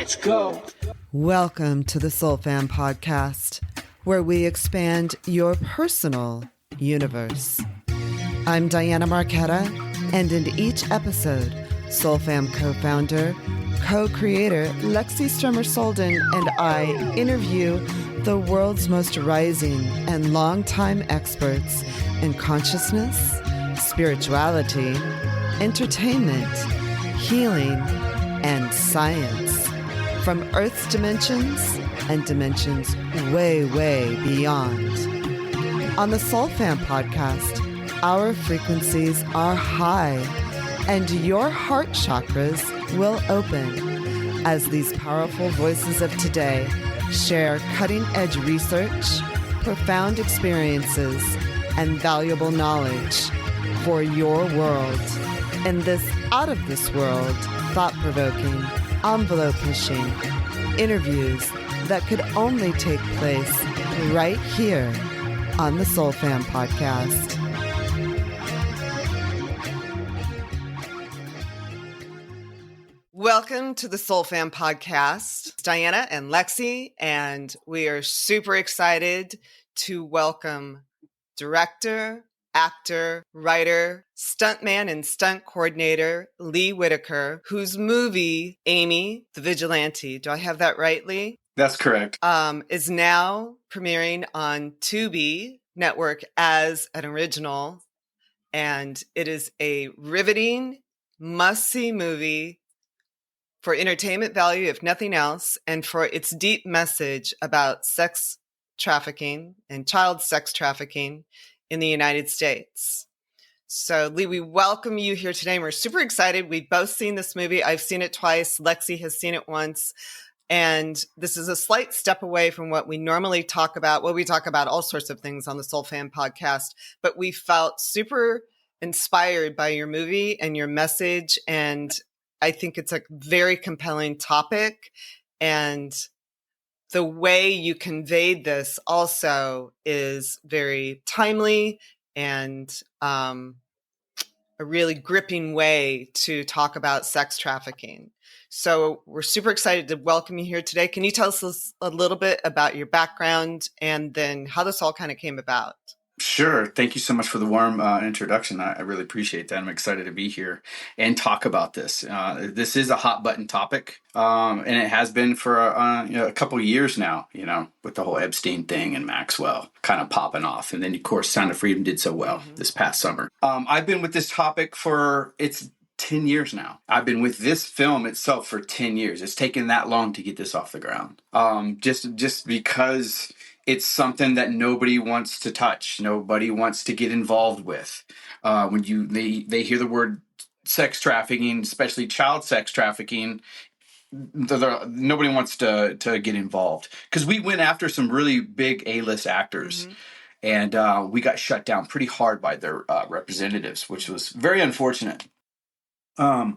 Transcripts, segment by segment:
Let's go. Welcome to the Soul Fam Podcast, where we expand your personal universe. I'm Diana Marquetta, and in each episode, Soul Fam co-founder, co-creator Lexi Strummer-Solden and I interview the world's most rising and longtime experts in consciousness, spirituality, entertainment, healing, and science. From Earth's dimensions and dimensions way, way beyond. On the Soul Fam podcast, our frequencies are high and your heart chakras will open as these powerful voices of today share cutting-edge research, profound experiences, and valuable knowledge for your world in this out-of-this-world, thought-provoking, envelope-pushing interviews that could only take place right here on the Soul Fam podcast. Welcome to the Soul Fam podcast. It's Diana and Lexi, and we are super excited to welcome director, actor, writer, stuntman, and stunt coordinator Lee Whittaker, whose movie, Aimee, the Vigilante, do I have that right, Lee? That's correct. Is now premiering on Tubi Network as an original, and it is a riveting, must-see movie for entertainment value, if nothing else, and for its deep message about sex trafficking and child sex trafficking in the United States. So, Lee, we welcome you here today. We're super excited. We've both seen this movie. I've seen it twice. Lexi has seen it once. And this is a slight step away from what we normally talk about. Well, we talk about all sorts of things on the Soul Fam podcast, but we felt super inspired by your movie and your message. And I think it's a very compelling topic. And the way you conveyed this also is very timely and a really gripping way to talk about sex trafficking. So we're super excited to welcome you here today. Can you tell us a little bit about your background and then how this all kind of came about? Sure. Thank you so much for the warm introduction. I really appreciate that. I'm excited to be here and talk about this. This is a hot button topic, and it has been for a couple of years now, with the whole Epstein thing and Maxwell kind of popping off. And then, of course, Sound of Freedom did so well this past summer. I've been with this topic for 10 years now. I've been with this film itself for 10 years. It's taken that long to get this off the ground. Just because it's something that nobody wants to touch. Nobody wants to get involved with. When they hear the word sex trafficking, especially child sex trafficking, nobody wants to get involved. Because we went after some really big A-list actors. And we got shut down pretty hard by their representatives, which was very unfortunate. But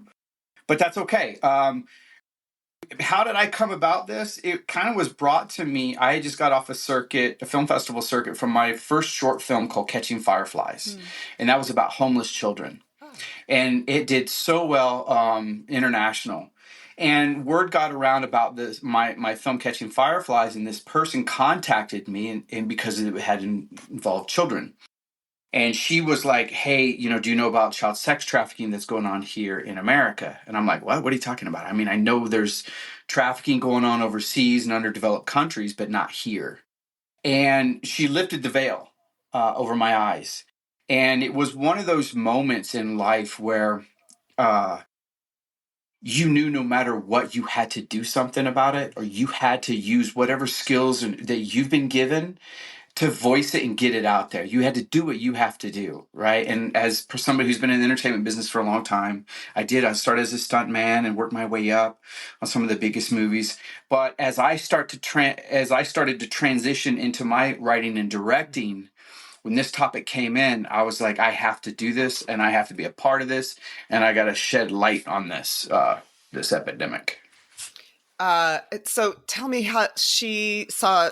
that's okay. How did I come about this? It kind of was brought to me. I just got off a film festival circuit from my first short film called Catching Fireflies. And that was about homeless children. And it did so well international. And word got around about this, my film Catching Fireflies, and this person contacted me and because it had involved children. And she was like, hey, do you know about child sex trafficking that's going on here in America? And I'm like, what? What are you talking about? I mean, I know there's trafficking going on overseas and underdeveloped countries, but not here. And she lifted the veil over my eyes. And it was one of those moments in life where you knew no matter what, you had to do something about it, or you had to use whatever skills that you've been given to voice it and get it out there. You had to do what you have to do, right? And as for somebody who's been in the entertainment business for a long time, I started as a stunt man and worked my way up on some of the biggest movies. But as I started to transition into my writing and directing, when this topic came in, I was like, I have to do this, and I have to be a part of this, and I got to shed light on this epidemic. So tell me how she saw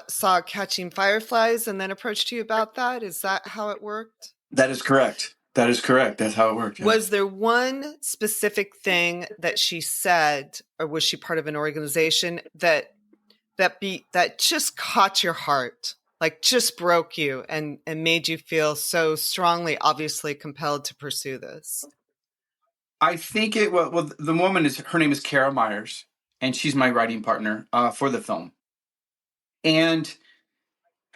Catching Fireflies and then approached you about that. Is that how it worked? That is correct. That is correct. That's how it worked. Yeah. Was there one specific thing that she said, or was she part of an organization that just caught your heart, like just broke you and made you feel so strongly, obviously compelled to pursue this? I think well, the woman her name is Kara Myers, and she's my writing partner for the film. And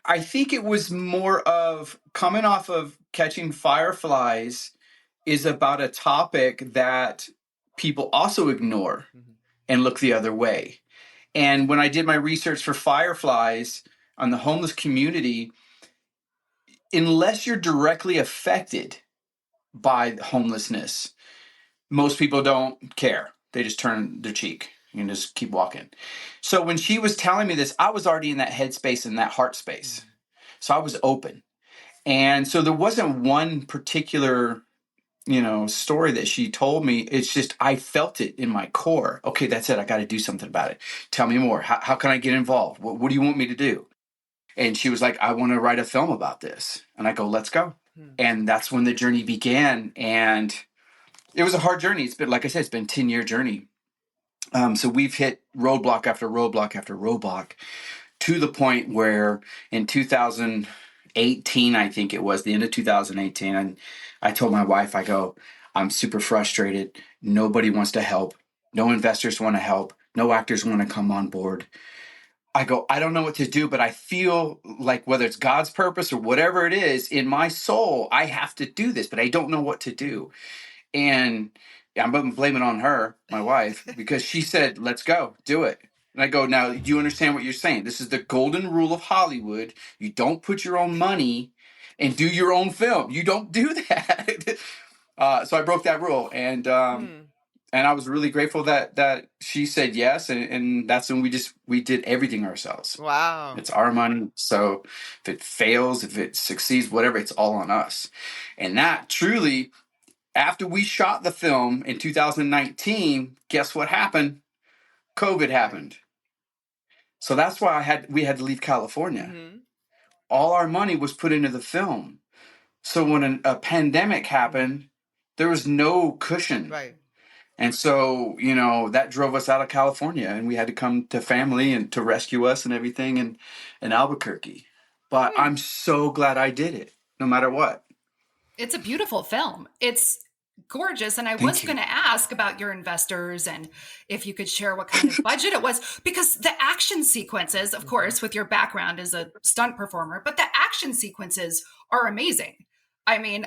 I think it was more of coming off of Catching Fireflies is about a topic that people also ignore and look the other way. And when I did my research for Fireflies on the homeless community, unless you're directly affected by homelessness, most people don't care. They just turn their cheek and just keep walking. So when she was telling me this, I was already in that headspace and that heart space. So I was open. And so there wasn't one particular, story that she told me. It's just, I felt it in my core. Okay, that's it. I got to do something about it. Tell me more. How can I get involved? What do you want me to do? And she was like, I want to write a film about this. And I go, let's go. And that's when the journey began. And it was a hard journey. It's been, like I said, it's been a 10-year journey. So we've hit roadblock after roadblock after roadblock to the point where in 2018, I think it was the end of 2018, and I told my wife, I go, I'm super frustrated. Nobody wants to help. No investors want to help. No actors want to come on board. I go, I don't know what to do, but I feel like whether it's God's purpose or whatever it is in my soul, I have to do this, but I don't know what to do. And I'm blaming on her, my wife, because she said, let's go, do it. And I go, now, do you understand what you're saying? This is the golden rule of Hollywood. You don't put your own money and do your own film. You don't do that. So I broke that rule. And I was really grateful that she said yes. And that's when we did everything ourselves. Wow. It's our money. So if it fails, if it succeeds, whatever, it's all on us. And that truly, after we shot the film in 2019, guess what happened? COVID happened. So that's why we had to leave California. All our money was put into the film. So when a pandemic happened, there was no cushion. Right. And so, that drove us out of California, and we had to come to family and to rescue us and everything in Albuquerque. But I'm so glad I did it, no matter what. It's a beautiful film. It's gorgeous. And I was going to ask about your investors and if you could share what kind of budget it was, because the action sequences, of course, with your background as a stunt performer, but the action sequences are amazing. I mean,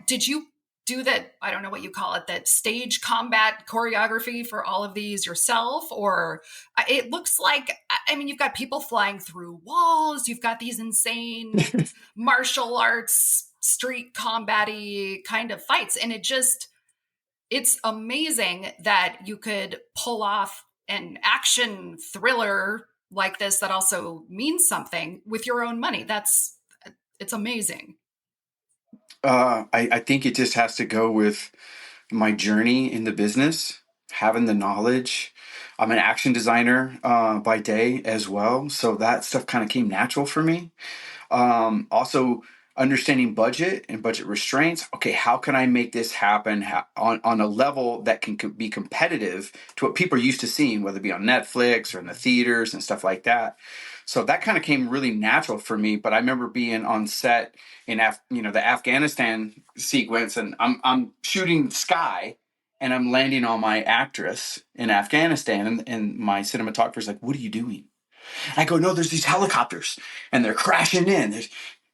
did you do that? I don't know what you call it, that stage combat choreography for all of these yourself? Or it looks like, you've got people flying through walls. You've got these insane martial arts street combat-y kind of fights. And it's amazing that you could pull off an action thriller like this that also means something with your own money. It's amazing. I think it just has to go with my journey in the business, having the knowledge. I'm an action designer by day as well. So that stuff kind of came natural for me. Also, understanding budget and budget restraints. Okay, how can I make this happen on a level that can be competitive to what people are used to seeing, whether it be on Netflix or in the theaters and stuff like that. So that kind of came really natural for me. But I remember being on set in the Afghanistan sequence, and I'm shooting sky, and I'm landing on my actress in Afghanistan, and my cinematographer's like, "What are you doing?" I go, "No, there's these helicopters, and they're crashing in."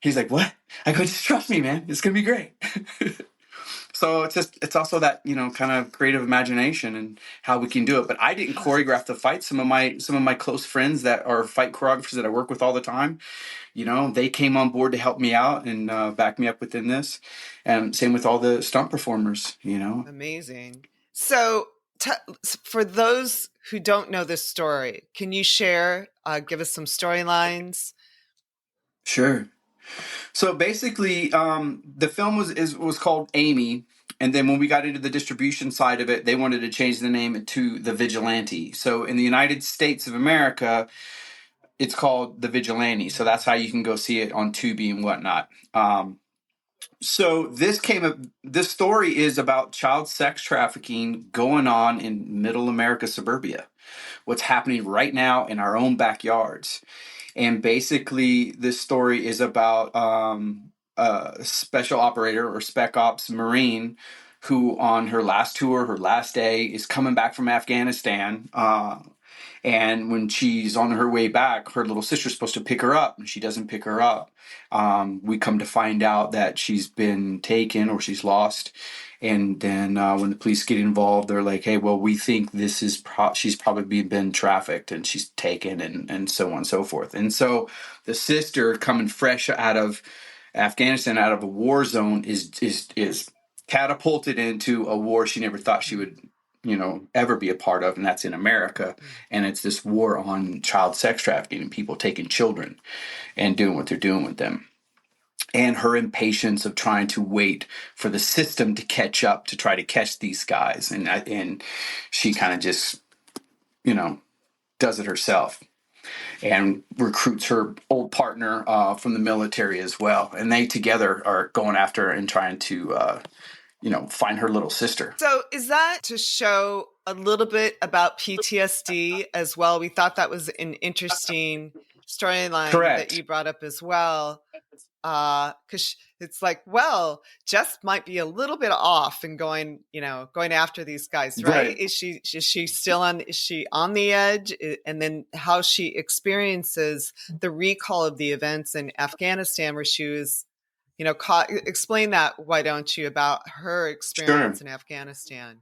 He's like, "What?" I go, "Just trust me, man. It's gonna be great." So it's also that kind of creative imagination and how we can do it. But I didn't choreograph the fight. Some of my close friends that are fight choreographers that I work with all the time, they came on board to help me out and back me up within this. And same with all the stunt performers. Amazing. So for those who don't know this story, can you share? Give us some storylines. Sure. So basically, the film was called Aimee, and then when we got into the distribution side of it, they wanted to change the name to The Vigilante. So in the United States of America, it's called The Vigilante. So that's how you can go see it on Tubi and whatnot. So this story is about child sex trafficking going on in middle America suburbia. What's happening right now in our own backyards. And basically, this story is about a special operator or spec ops Marine who, on her last tour, her last day, is coming back from Afghanistan. And when she's on her way back, her little sister's supposed to pick her up, and she doesn't pick her up. We come to find out that she's been taken or she's lost. And then when the police get involved, they're like, "Hey, well, we think this is she's probably been trafficked and she's taken," and so on and so forth. And so the sister, coming fresh out of Afghanistan, out of a war zone, is catapulted into a war she never thought she would, ever be a part of, and that's in America. And it's this war on child sex trafficking and people taking children and doing what they're doing with them. And her impatience of trying to wait for the system to catch up to try to catch these guys. And she kind of just, does it herself and recruits her old partner from the military as well. And they together are going after her and trying to, find her little sister. So is that to show a little bit about PTSD as well? We thought that was an interesting storyline that you brought up as well. Because it's like, well, Jess might be a little bit off and going after these guys, right? Is she still is she on the edge? And then how she experiences the recall of the events in Afghanistan where she was, caught. Explain that, why don't you, about her experience in Afghanistan?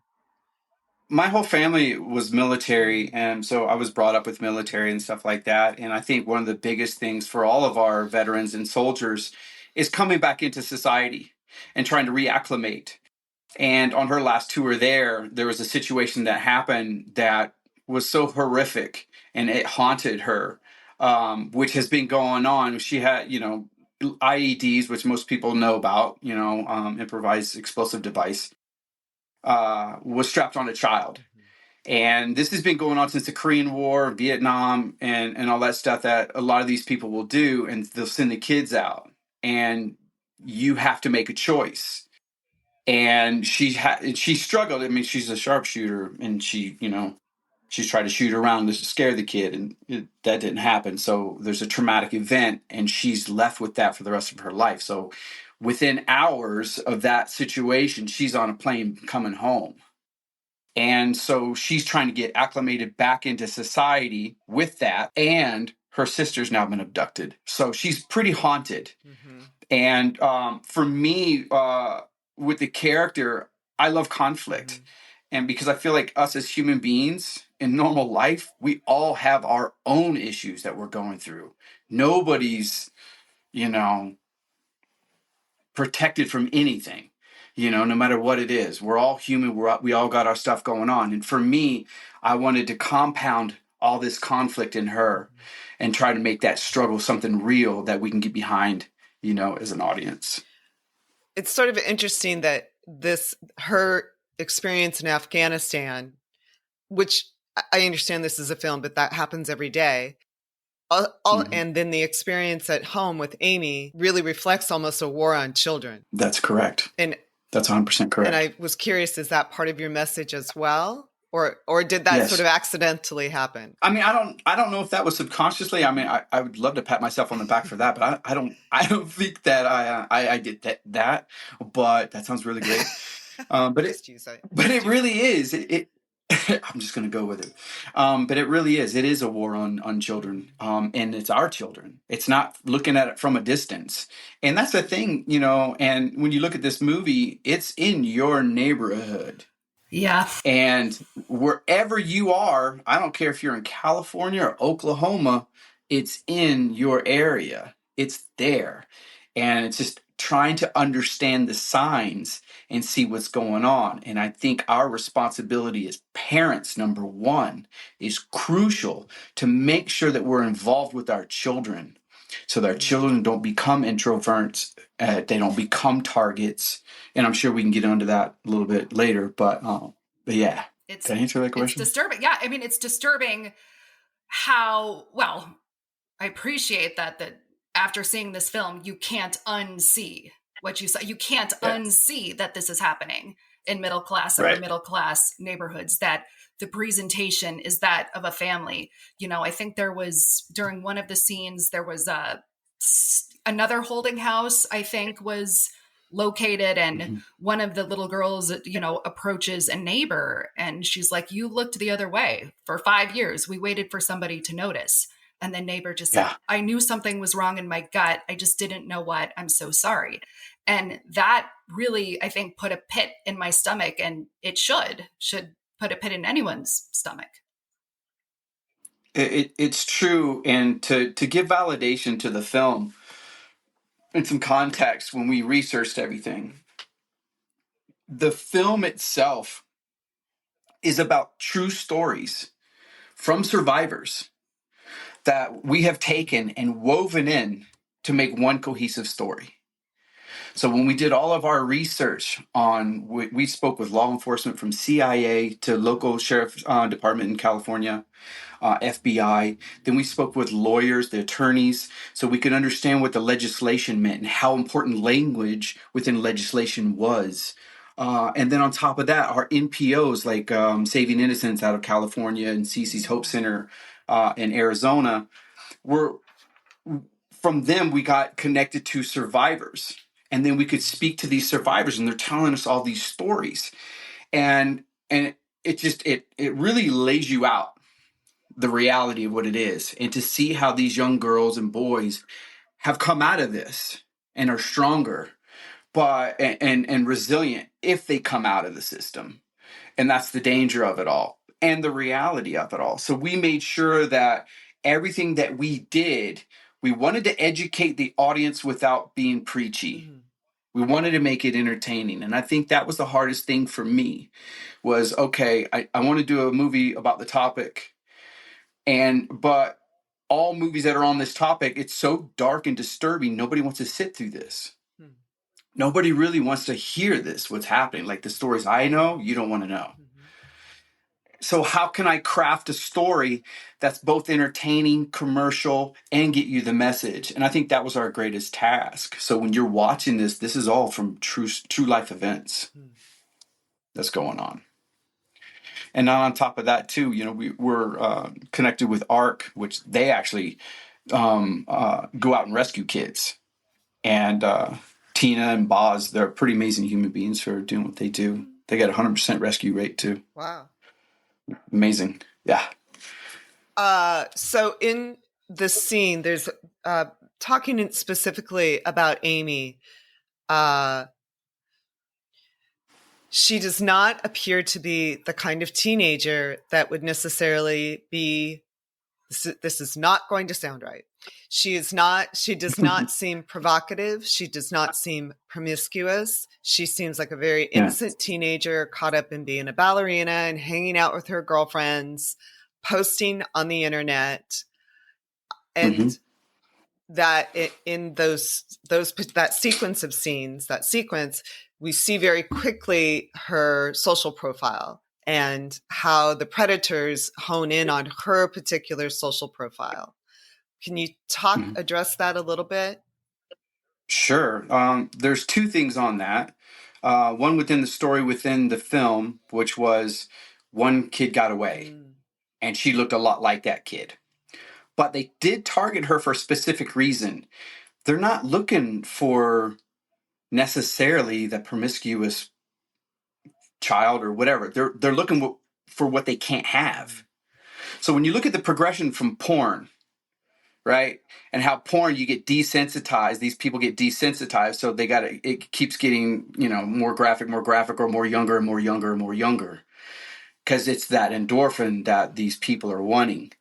My whole family was military, and so I was brought up with military and stuff like that. And I think one of the biggest things for all of our veterans and soldiers is coming back into society and trying to reacclimate. And on her last tour there was a situation that happened that was so horrific, and it haunted her, which has been going on. She had, IEDs, which most people know about, improvised explosive device, was strapped on a child. And this has been going on since the Korean War, Vietnam, and all that stuff that a lot of these people will do, and they'll send the kids out. And you have to make a choice. And she struggled. I mean, she's a sharpshooter, and she's tried to shoot around to scare the kid, and that didn't happen. So there's a traumatic event, and she's left with that for the rest of her life. So within hours of that situation, she's on a plane coming home. And so she's trying to get acclimated back into society with that. And her sister's now been abducted. So she's pretty haunted. Mm-hmm. And for me, with the character, I love conflict. Mm-hmm. And because I feel like us as human beings in normal life, we all have our own issues that we're going through. Nobody's, protected from anything. No matter what it is, we're all human. We all got our stuff going on. And for me, I wanted to compound all this conflict in her and try to make that struggle something real that we can get behind, as an audience. It's sort of interesting that her experience in Afghanistan, which I understand this is a film, but that happens every day. And then the experience at home with Aimee really reflects almost a war on children. That's correct. And that's 100% correct. And I was curious, is that part of your message as well? Or did that sort of accidentally happen? I mean, I don't know if that was subconsciously. I mean, I would love to pat myself on the back for that, but I don't think that I did that. But that sounds really great. But it really is. I'm just going to go with it. But it really is. It is a war on children. And it's our children. It's not looking at it from a distance. And that's the thing, and when you look at this movie, it's in your neighborhood. Yeah. And wherever you are, I don't care if you're in California or Oklahoma, it's in your area. It's there. And it's just trying to understand the signs and see what's going on. And I think our responsibility as parents, number one, is crucial to make sure that we're involved with our children so that our children don't become introverts, they don't become targets. And I'm sure we can get into that a little bit later, but yeah. Did I answer that question? It's disturbing. Yeah, I mean, it's disturbing how, well, I appreciate that after seeing this film, you can't unsee what you saw. You can't Yeah. unsee that this is happening in middle class, upper Right. middle class neighborhoods, that the presentation is that of a family. I think there was, during one of the scenes, there was another holding house, I think, was located, and Mm-hmm. one of the little girls, approaches a neighbor, and she's like, "You looked the other way for 5 years. We waited for somebody to notice." And the neighbor just said, Yeah. "I knew something was wrong in my gut. I just didn't know what. I'm so sorry." And that really, I think, put a pit in my stomach, and it should put a pit in anyone's stomach. It's true. And to give validation to the film and some context, when we researched everything, the film itself is about true stories from survivors that we have taken and woven in to make one cohesive story. So when we did all of our research on, we spoke with law enforcement from CIA to local sheriff department in California, FBI. Then we spoke with lawyers, the attorneys, so we could understand what the legislation meant and how important language within legislation was. And then on top of that, our NPOs like Saving Innocents out of California and Cece's Hope Center in Arizona were, from them, we got connected to survivors. And then we could speak to these survivors, and they're telling us all these stories. And it really lays you out the reality of what it is, and to see how these young girls and boys have come out of this and are stronger, but and resilient if they come out of the system. And that's the danger of it all and the reality of it all. So we made sure that everything that we did, we wanted to educate the audience without being preachy. Mm-hmm. We wanted to make it entertaining. And I think that was the hardest thing for me was, okay, I want to do a movie about the topic. But all movies that are on this topic, it's so dark and disturbing. Nobody wants to sit through this. Hmm. Nobody really wants to hear this, what's happening. Like the stories I know, you don't want to know. Mm-hmm. So how can I craft a story that's both entertaining, commercial, and get you the message? And I think that was our greatest task. So when you're watching this, this is all from true life events that's going on. And on top of that too, we're connected with ARC, which they actually go out and rescue kids. And Tina and Boz, they're pretty amazing human beings for doing what they do. They got 100% rescue rate too. Wow. Amazing. Yeah. So in the scene, there's talking specifically about Aimee. She does not appear to be the kind of teenager that would necessarily be, this is not going to sound right. She does not seem provocative. She does not seem promiscuous. She seems like a very innocent teenager caught up in being a ballerina and hanging out with her girlfriends, posting on the internet. And that in that sequence of scenes, we see very quickly her social profile and how the predators hone in on her particular social profile. Can you address that a little bit? Sure. There's two things on that. One within the story within the film, which was one kid got away and she looked a lot like that kid. But they did target her for a specific reason. They're not looking for necessarily the promiscuous child or whatever. They're looking for what they can't have. So when you look at the progression from porn, right, and how porn, you get desensitized. These people get desensitized, so it keeps getting more graphic, or more younger and more younger and more younger, because it's that endorphin that these people are wanting.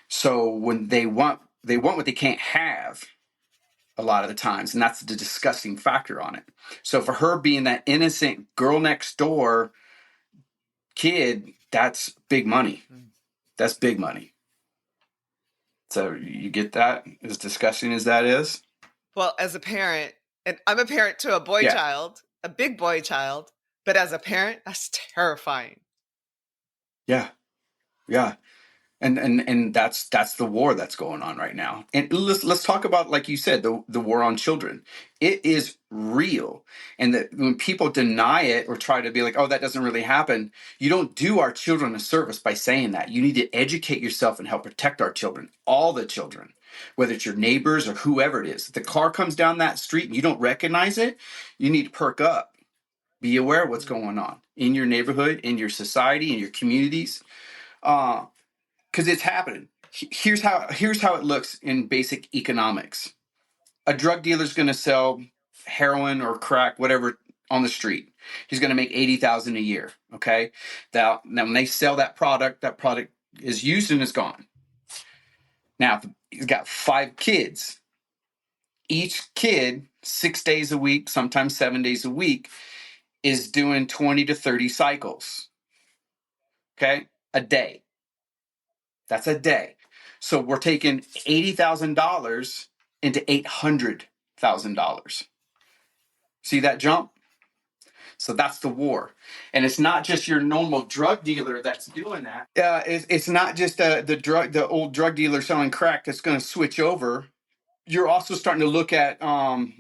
So when they want what they can't have a lot of the times, and that's the disgusting factor on it. So for her being that innocent girl next door kid, that's big money. That's big money. So you get that, as disgusting as that is? Well, as a parent, and I'm a parent to a boy child, a big boy child, but as a parent, that's terrifying. Yeah. Yeah. And that's the war that's going on right now. And let's talk about, like you said, the war on children. It is real. And that when people deny it or try to be like, oh, that doesn't really happen, you don't do our children a service by saying that. You need to educate yourself and help protect our children, all the children, whether it's your neighbors or whoever it is. If the car comes down that street and you don't recognize it, you need to perk up. Be aware of what's going on in your neighborhood, in your society, in your communities. Because it's happening. Here's how it looks in basic economics. A drug dealer's going to sell heroin or crack, whatever, on the street. He's going to make $80,000 a year. Okay, now when they sell that product is used and is gone. Now he's got 5 kids. Each kid, 6 days a week, sometimes 7 days a week, is doing 20 to 30 cycles. Okay, a day. That's a day. So we're taking $80,000 into $800,000. See that jump? So that's the war. And it's not just your normal drug dealer that's doing that. It's not just the old drug dealer selling crack that's going to switch over. You're also starting to look at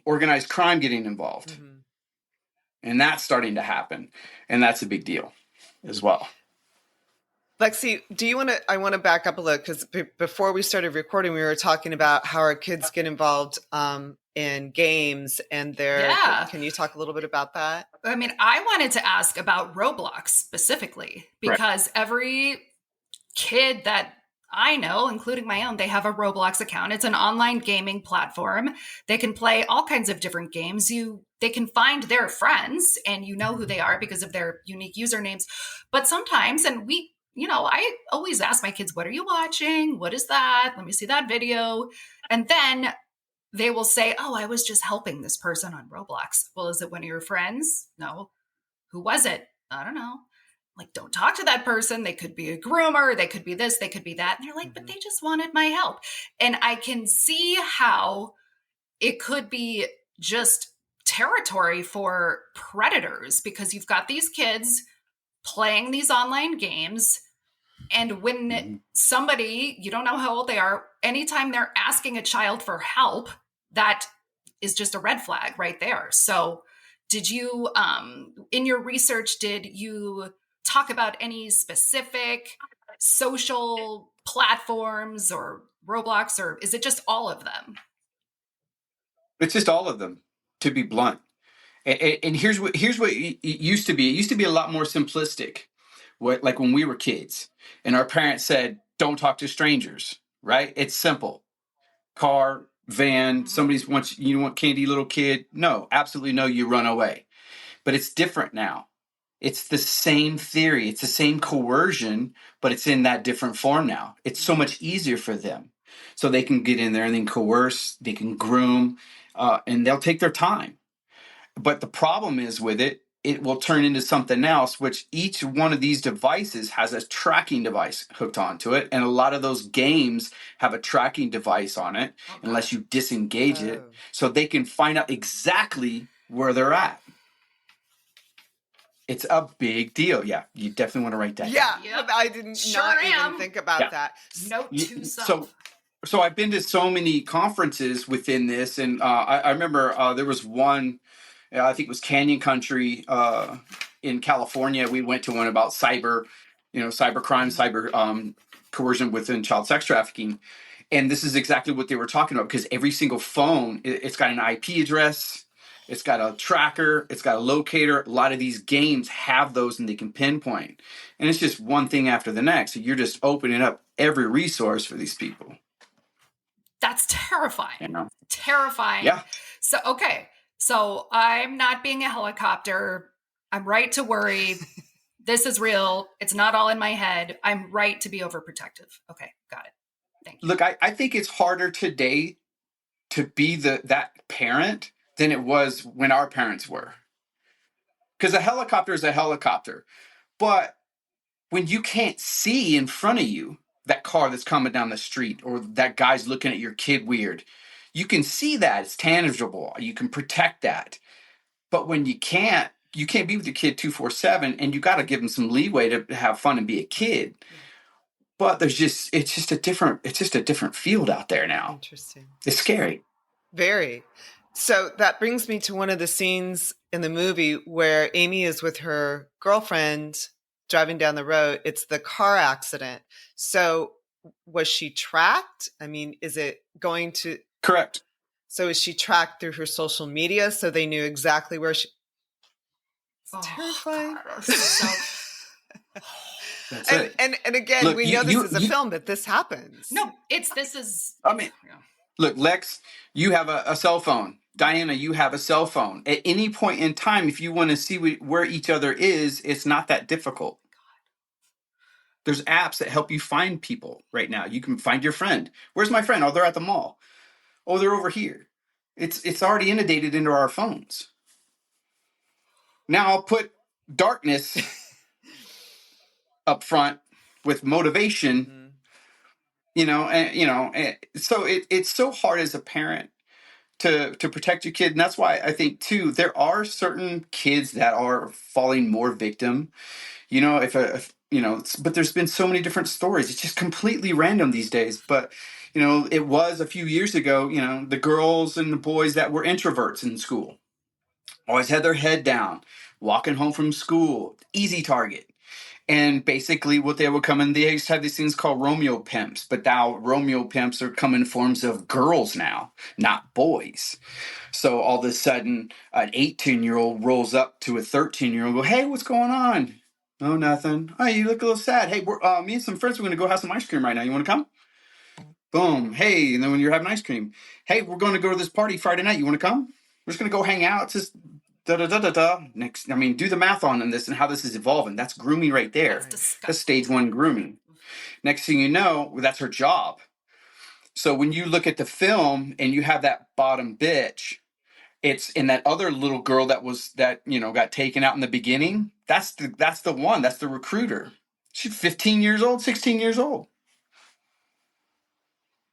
organized crime getting involved. Mm-hmm. And that's starting to happen. And that's a big deal as well. Lexi, I want to back up a little, because before we started recording, we were talking about how our kids get involved in games and can you talk a little bit about that? I mean, I wanted to ask about Roblox specifically, because every kid that I know, including my own, they have a Roblox account. It's an online gaming platform. They can play all kinds of different games. They can find their friends and you know who they are because of their unique usernames. But sometimes, and I always ask my kids, what are you watching? What is that? Let me see that video. And then they will say, oh, I was just helping this person on Roblox. Well, is it one of your friends? No. Who was it? I don't know. Like, don't talk to that person. They could be a groomer. They could be this. They could be that. And they're like, but they just wanted my help. And I can see how it could be just territory for predators, because you've got these kids playing these online games. And when somebody, you don't know how old they are, anytime they're asking a child for help, that is just a red flag right there. So did you, in your research, did you talk about any specific social platforms or Roblox, or is it just all of them? It's just all of them, to be blunt. And here's what it used to be. It used to be a lot more simplistic. Like when we were kids and our parents said, don't talk to strangers, right? It's simple. Car, van, you want candy, little kid. No, absolutely no, you run away. But it's different now. It's the same theory. It's the same coercion, but it's in that different form now. It's so much easier for them. So they can get in there and then coerce, they can groom, and they'll take their time. But the problem is with it will turn into something else, which each one of these devices has a tracking device hooked onto it. And a lot of those games have a tracking device on it, unless you disengage it, so they can find out exactly where they're at. It's a big deal. Yeah, you definitely want to write that down. Yep. I didn't even think about that. Note to self. So I've been to so many conferences within this, and I remember there was one, I think it was Canyon Country in California. We went to one about cyber crime, cyber coercion within child sex trafficking. And this is exactly what they were talking about, because every single phone, it's got an IP address, it's got a tracker, it's got a locator. A lot of these games have those and they can pinpoint. And it's just one thing after the next. So you're just opening up every resource for these people. That's terrifying. Terrifying. Yeah. So, okay. So I'm not being a helicopter. I'm right to worry. This is real. It's not all in my head. I'm right to be overprotective. Okay. Got it. Thank you. Look, I think it's harder today to be that parent than it was when our parents were. Because a helicopter is a helicopter. But when you can't see in front of you that car that's coming down the street, or that guy's looking at your kid weird, you can see that. It's tangible. You can protect that. But when you can't be with your kid 24/7, and you got to give them some leeway to have fun and be a kid. But it's just a different field out there now. Interesting. It's scary. Very. So that brings me to one of the scenes in the movie where Aimee is with her girlfriend driving down the road. It's the car accident. So was she tracked? I mean, is it going to... Correct. So is she tracked through her social media so they knew exactly where she... It's terrifying. God, so... That's it. And again, Look, we know this is a film, but this happens. No, I mean, look, Lex, you have a cell phone. Diana, you have a cell phone. At any point in time, if you want to see where each other is, it's not that difficult. There's apps that help you find people right now. You can find your friend. Where's my friend? Oh, they're at the mall. Oh, they're over here. It's already inundated into our phones. Now I'll put darkness up front with motivation, so it's so hard as a parent to protect your kid. And that's why I think too, there are certain kids that are falling more victim, but there's been so many different stories. It's just completely random these days. But, it was a few years ago, the girls and the boys that were introverts in school always had their head down, walking home from school, easy target. And basically what they would come in, they used to have these things called Romeo pimps, but now Romeo pimps are come in forms of girls now, not boys. So all of a sudden, an 18-year-old rolls up to a 13-year-old and go, hey, what's going on? Oh, nothing. Oh, you look a little sad. Hey, me and some friends are going to go have some ice cream right now. You want to come? Boom. Hey, and then when you're having ice cream, hey, we're going to go to this party Friday night. You want to come? We're just going to go hang out. It's just da-da-da-da-da. Next, do the math on this and how this is evolving. That's grooming right there. That's stage 1 grooming. Next thing you know, that's her job. So when you look at the film and you have that bottom bitch, it's in that other little girl that got taken out in the beginning. That's the one. That's the recruiter. She's 15 years old, 16 years old.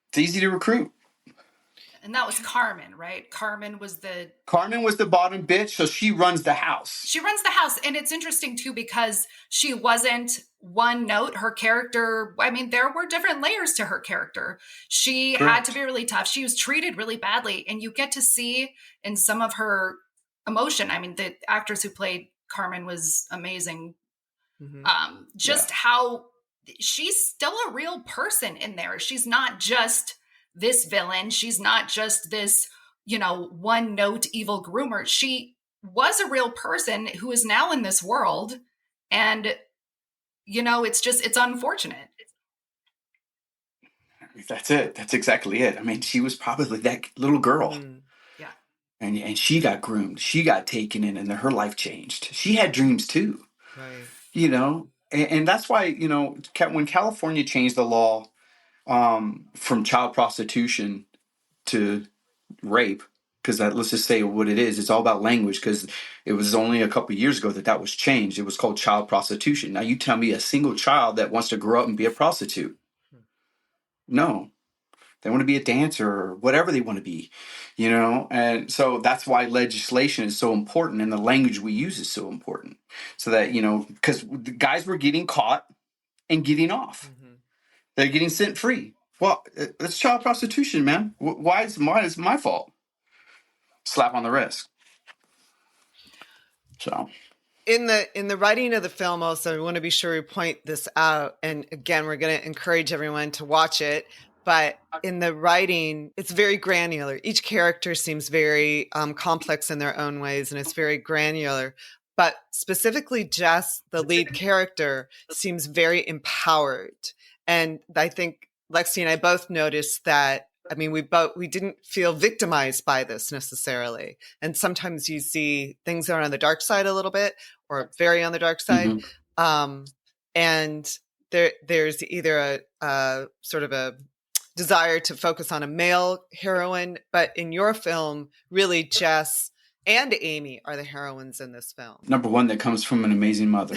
It's easy to recruit. And that was Carmen, right? Carmen was the bottom bitch, so she runs the house. She runs the house. And it's interesting, too, because she wasn't one note. Her character, there were different layers to her character. She had to be really tough. She was treated really badly. And you get to see in some of her emotion. The actress who played Carmen was amazing. Mm-hmm. How she's still a real person in there. She's not just this villain. She's not just this, one note evil groomer. She was a real person who is now in this world. And, it's unfortunate. That's it. That's exactly it. She was probably that little girl. Mm. Yeah. And she got groomed. She got taken in and her life changed. She had dreams too. Right. And that's why, when California changed the law from child prostitution to rape, because let's just say what it is. It's all about language, because it was only a couple of years ago that was changed. It was called child prostitution. Now you tell me a single child that wants to grow up and be a prostitute. No. They want to be a dancer or whatever they want to be, And so that's why legislation is so important and the language we use is so important. So that, because the guys were getting caught and getting off. Mm-hmm. They're getting sent free. Well, it's child prostitution, man. Why is it my fault? Slap on the wrist. So... In the writing of the film, also, we want to be sure we point this out. And again, we're going to encourage everyone to watch it. But in the writing, it's very granular. Each character seems very complex in their own ways, and it's very granular. But specifically, Jess, the lead character, seems very empowered. And I think Lexi and I both noticed that. We didn't feel victimized by this necessarily. And sometimes you see things that are on the dark side a little bit, or very on the dark side. Mm-hmm. And there's either a sort of a desire to focus on a male heroine, but in your film, really Jess and Aimee are the heroines in this film. Number one, that comes from an amazing mother.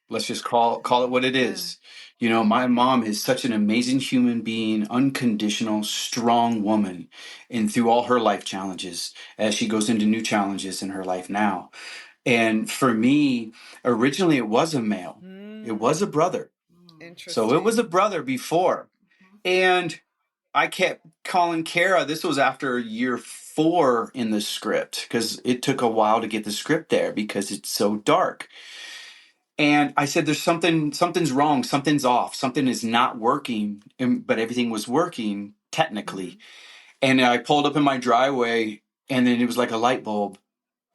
Let's just call it what it is. My mom is such an amazing human being, unconditional, strong woman, and through all her life challenges, as she goes into new challenges in her life now. And for me, originally it was a male. It was a brother. So it was a brother before. And I kept calling Kara. This was after year 4 in the script because it took a while to get the script there because it's so dark. And I said, something's wrong. Something's off. Something is not working. But everything was working technically. And I pulled up in my driveway and then it was like a light bulb.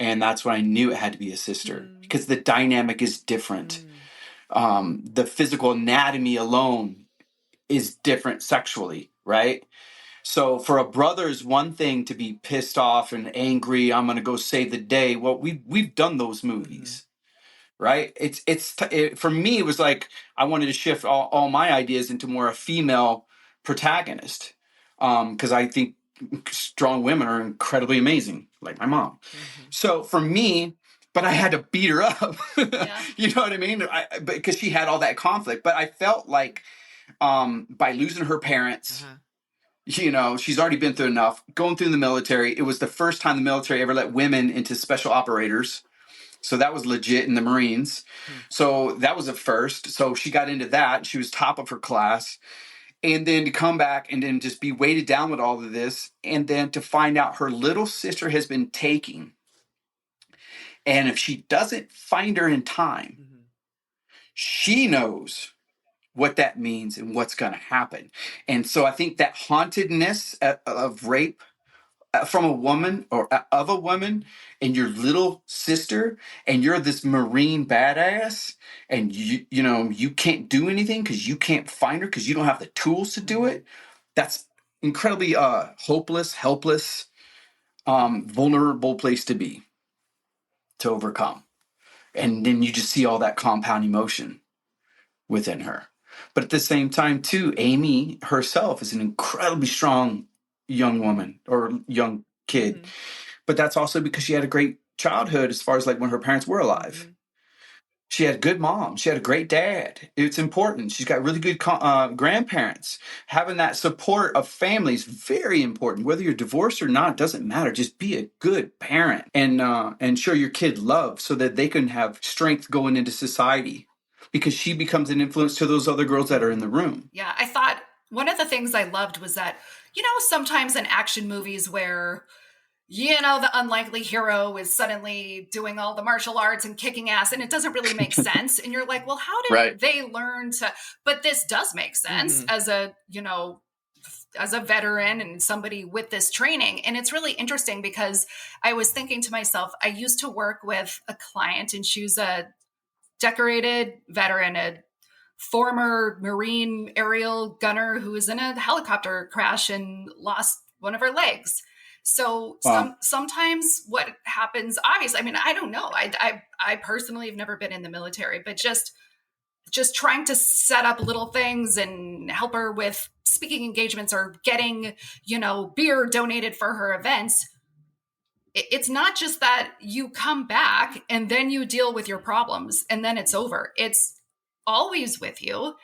And that's when I knew it had to be a sister because the dynamic is different. The physical anatomy alone is different sexually, right? So for a brother is one thing to be pissed off and angry. I'm going to go save the day. Well, we've done those movies, right? For me, it was like I wanted to shift all my ideas into more a female protagonist because I think strong women are incredibly amazing, like my mom. So for me, but I had to beat her up. Yeah. You know what I mean? Because she had all that conflict. But I felt like by losing her parents, you know, she's already been through enough. Going through the military, it was the first time the military ever let women into special operators. So that was legit in the Marines. So that was a first. So she got into that. She was top of her class. And then to come back and then just be weighted down with all of this. And then to find out her little sister has been taken. And if she doesn't find her in time, she knows what that means and what's going to happen. And so I think that hauntedness of rape from a woman or of a woman and your little sister, and you're this Marine badass, and you know you can't do anything because you can't find her because you don't have the tools to do it. That's incredibly hopeless, helpless, vulnerable place to be, to overcome. And then you just see all that compound emotion within her. But at the same time, too, Aimee herself is an incredibly strong young woman or young kid. But that's also because she had a great childhood as far as like when her parents were alive. She had a good mom. She had a great dad. It's important. She's got really good grandparents. Having that support of family is very important. Whether you're divorced or not, doesn't matter. Just be a good parent and show your kid love so that they can have strength going into society. Because she becomes an influence to those other girls that are in the room. Yeah, I thought one of the things I loved was that, you know, sometimes in action movies where, you know, the unlikely hero is suddenly doing all the martial arts and kicking ass and it doesn't really make sense. And you're like, well, how did they learn to, but this does make sense as a, you know, as a veteran and somebody with this training. And it's really interesting because I was thinking to myself, I used to work with a client and she was a decorated veteran, a former Marine aerial gunner who was in a helicopter crash and lost one of her legs. So sometimes what happens, obviously, I mean, I don't know. I personally have never been in the military, but just trying to set up little things and help her with speaking engagements or getting, you know, beer donated for her events. It's not just that you come back and then you deal with your problems and then it's over. It's always with you.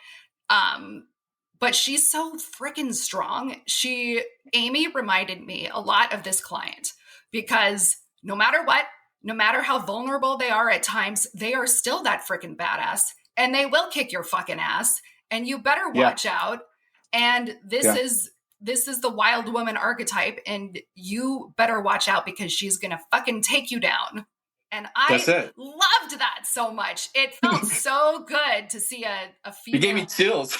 But she's so freaking strong. Aimee reminded me a lot of this client because no matter what, no matter how vulnerable they are at times, they are still that freaking badass and they will kick your fucking ass and you better watch out. And this is the wild woman archetype and you better watch out because she's going to fucking take you down. And I loved that so much. It felt so good to see a female. You gave me chills.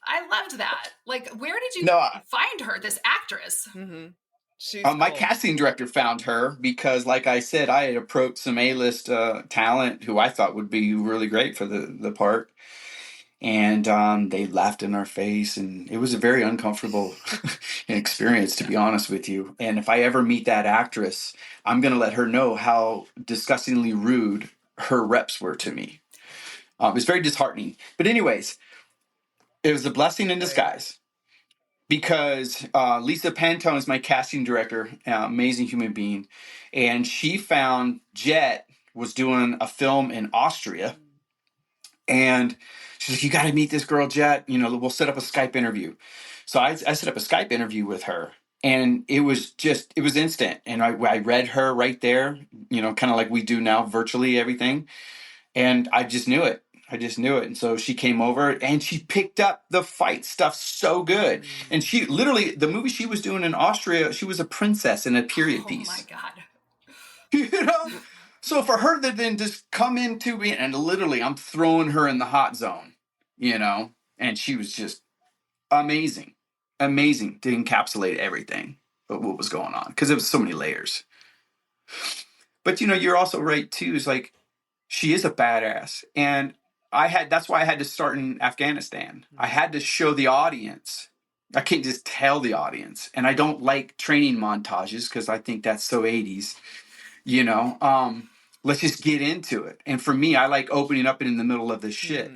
I loved that. Like, where did you find her, this actress? My casting director found her because, like I said, I had approached some A-list talent who I thought would be really great for the part. And they laughed in our face, and it was a very uncomfortable experience, to be honest with you. And if I ever meet that actress, I'm going to let her know how disgustingly rude her reps were to me. It was very disheartening. But anyways, it was a blessing in disguise because Lisa Pantone is my casting director, amazing human being. And she found Jet was doing a film in Austria. And she's like, you got to meet this girl, Jet. You know, we'll set up a Skype interview. So I set up a Skype interview with her. And it was instant. And I read her right there, you know, kind of like we do now, virtually everything. And I just knew it. I just knew it. And so she came over and she picked up the fight stuff so good. And she literally, the movie she was doing in Austria, she was a princess in a period piece. Oh my God. You know? So for her to then just come into me and literally I'm throwing her in the hot zone, you know? And she was just amazing to encapsulate everything of what was going on. Because there was so many layers. But, you know, you're also right, too, is like, she is a badass. And that's why I had to start in Afghanistan. I had to show the audience. I can't just tell the audience. And I don't like training montages because I think that's so 80s, you know. Let's just get into it. And for me, I like opening up in the middle of this shit.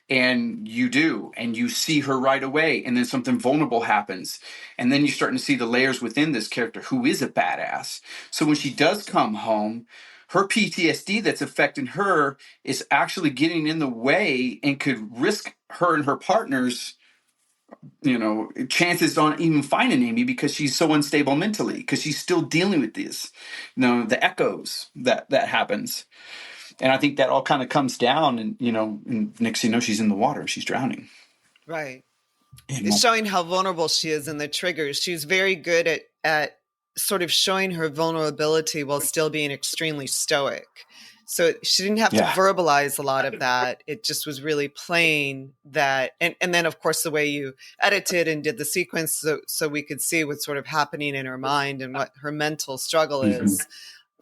And you do, and you see her right away, and then something vulnerable happens, and then you're starting to see the layers within this character who is a badass. So when she does come home, her PTSD that's affecting her is actually getting in the way and could risk her and her partner's, you know, chances on even finding Aimee because she's so unstable mentally, because she's still dealing with this, you know, the echoes that happens. And I think that all kind of comes down, and, you know, and next thing you know, she's in the water, she's drowning. Right. It's showing how vulnerable she is in the triggers. She's very good at sort of showing her vulnerability while still being extremely stoic. So she didn't have to verbalize a lot of that. It just was really plain that, and then of course the way you edited and did the sequence so we could see what's sort of happening in her mind and what her mental struggle is.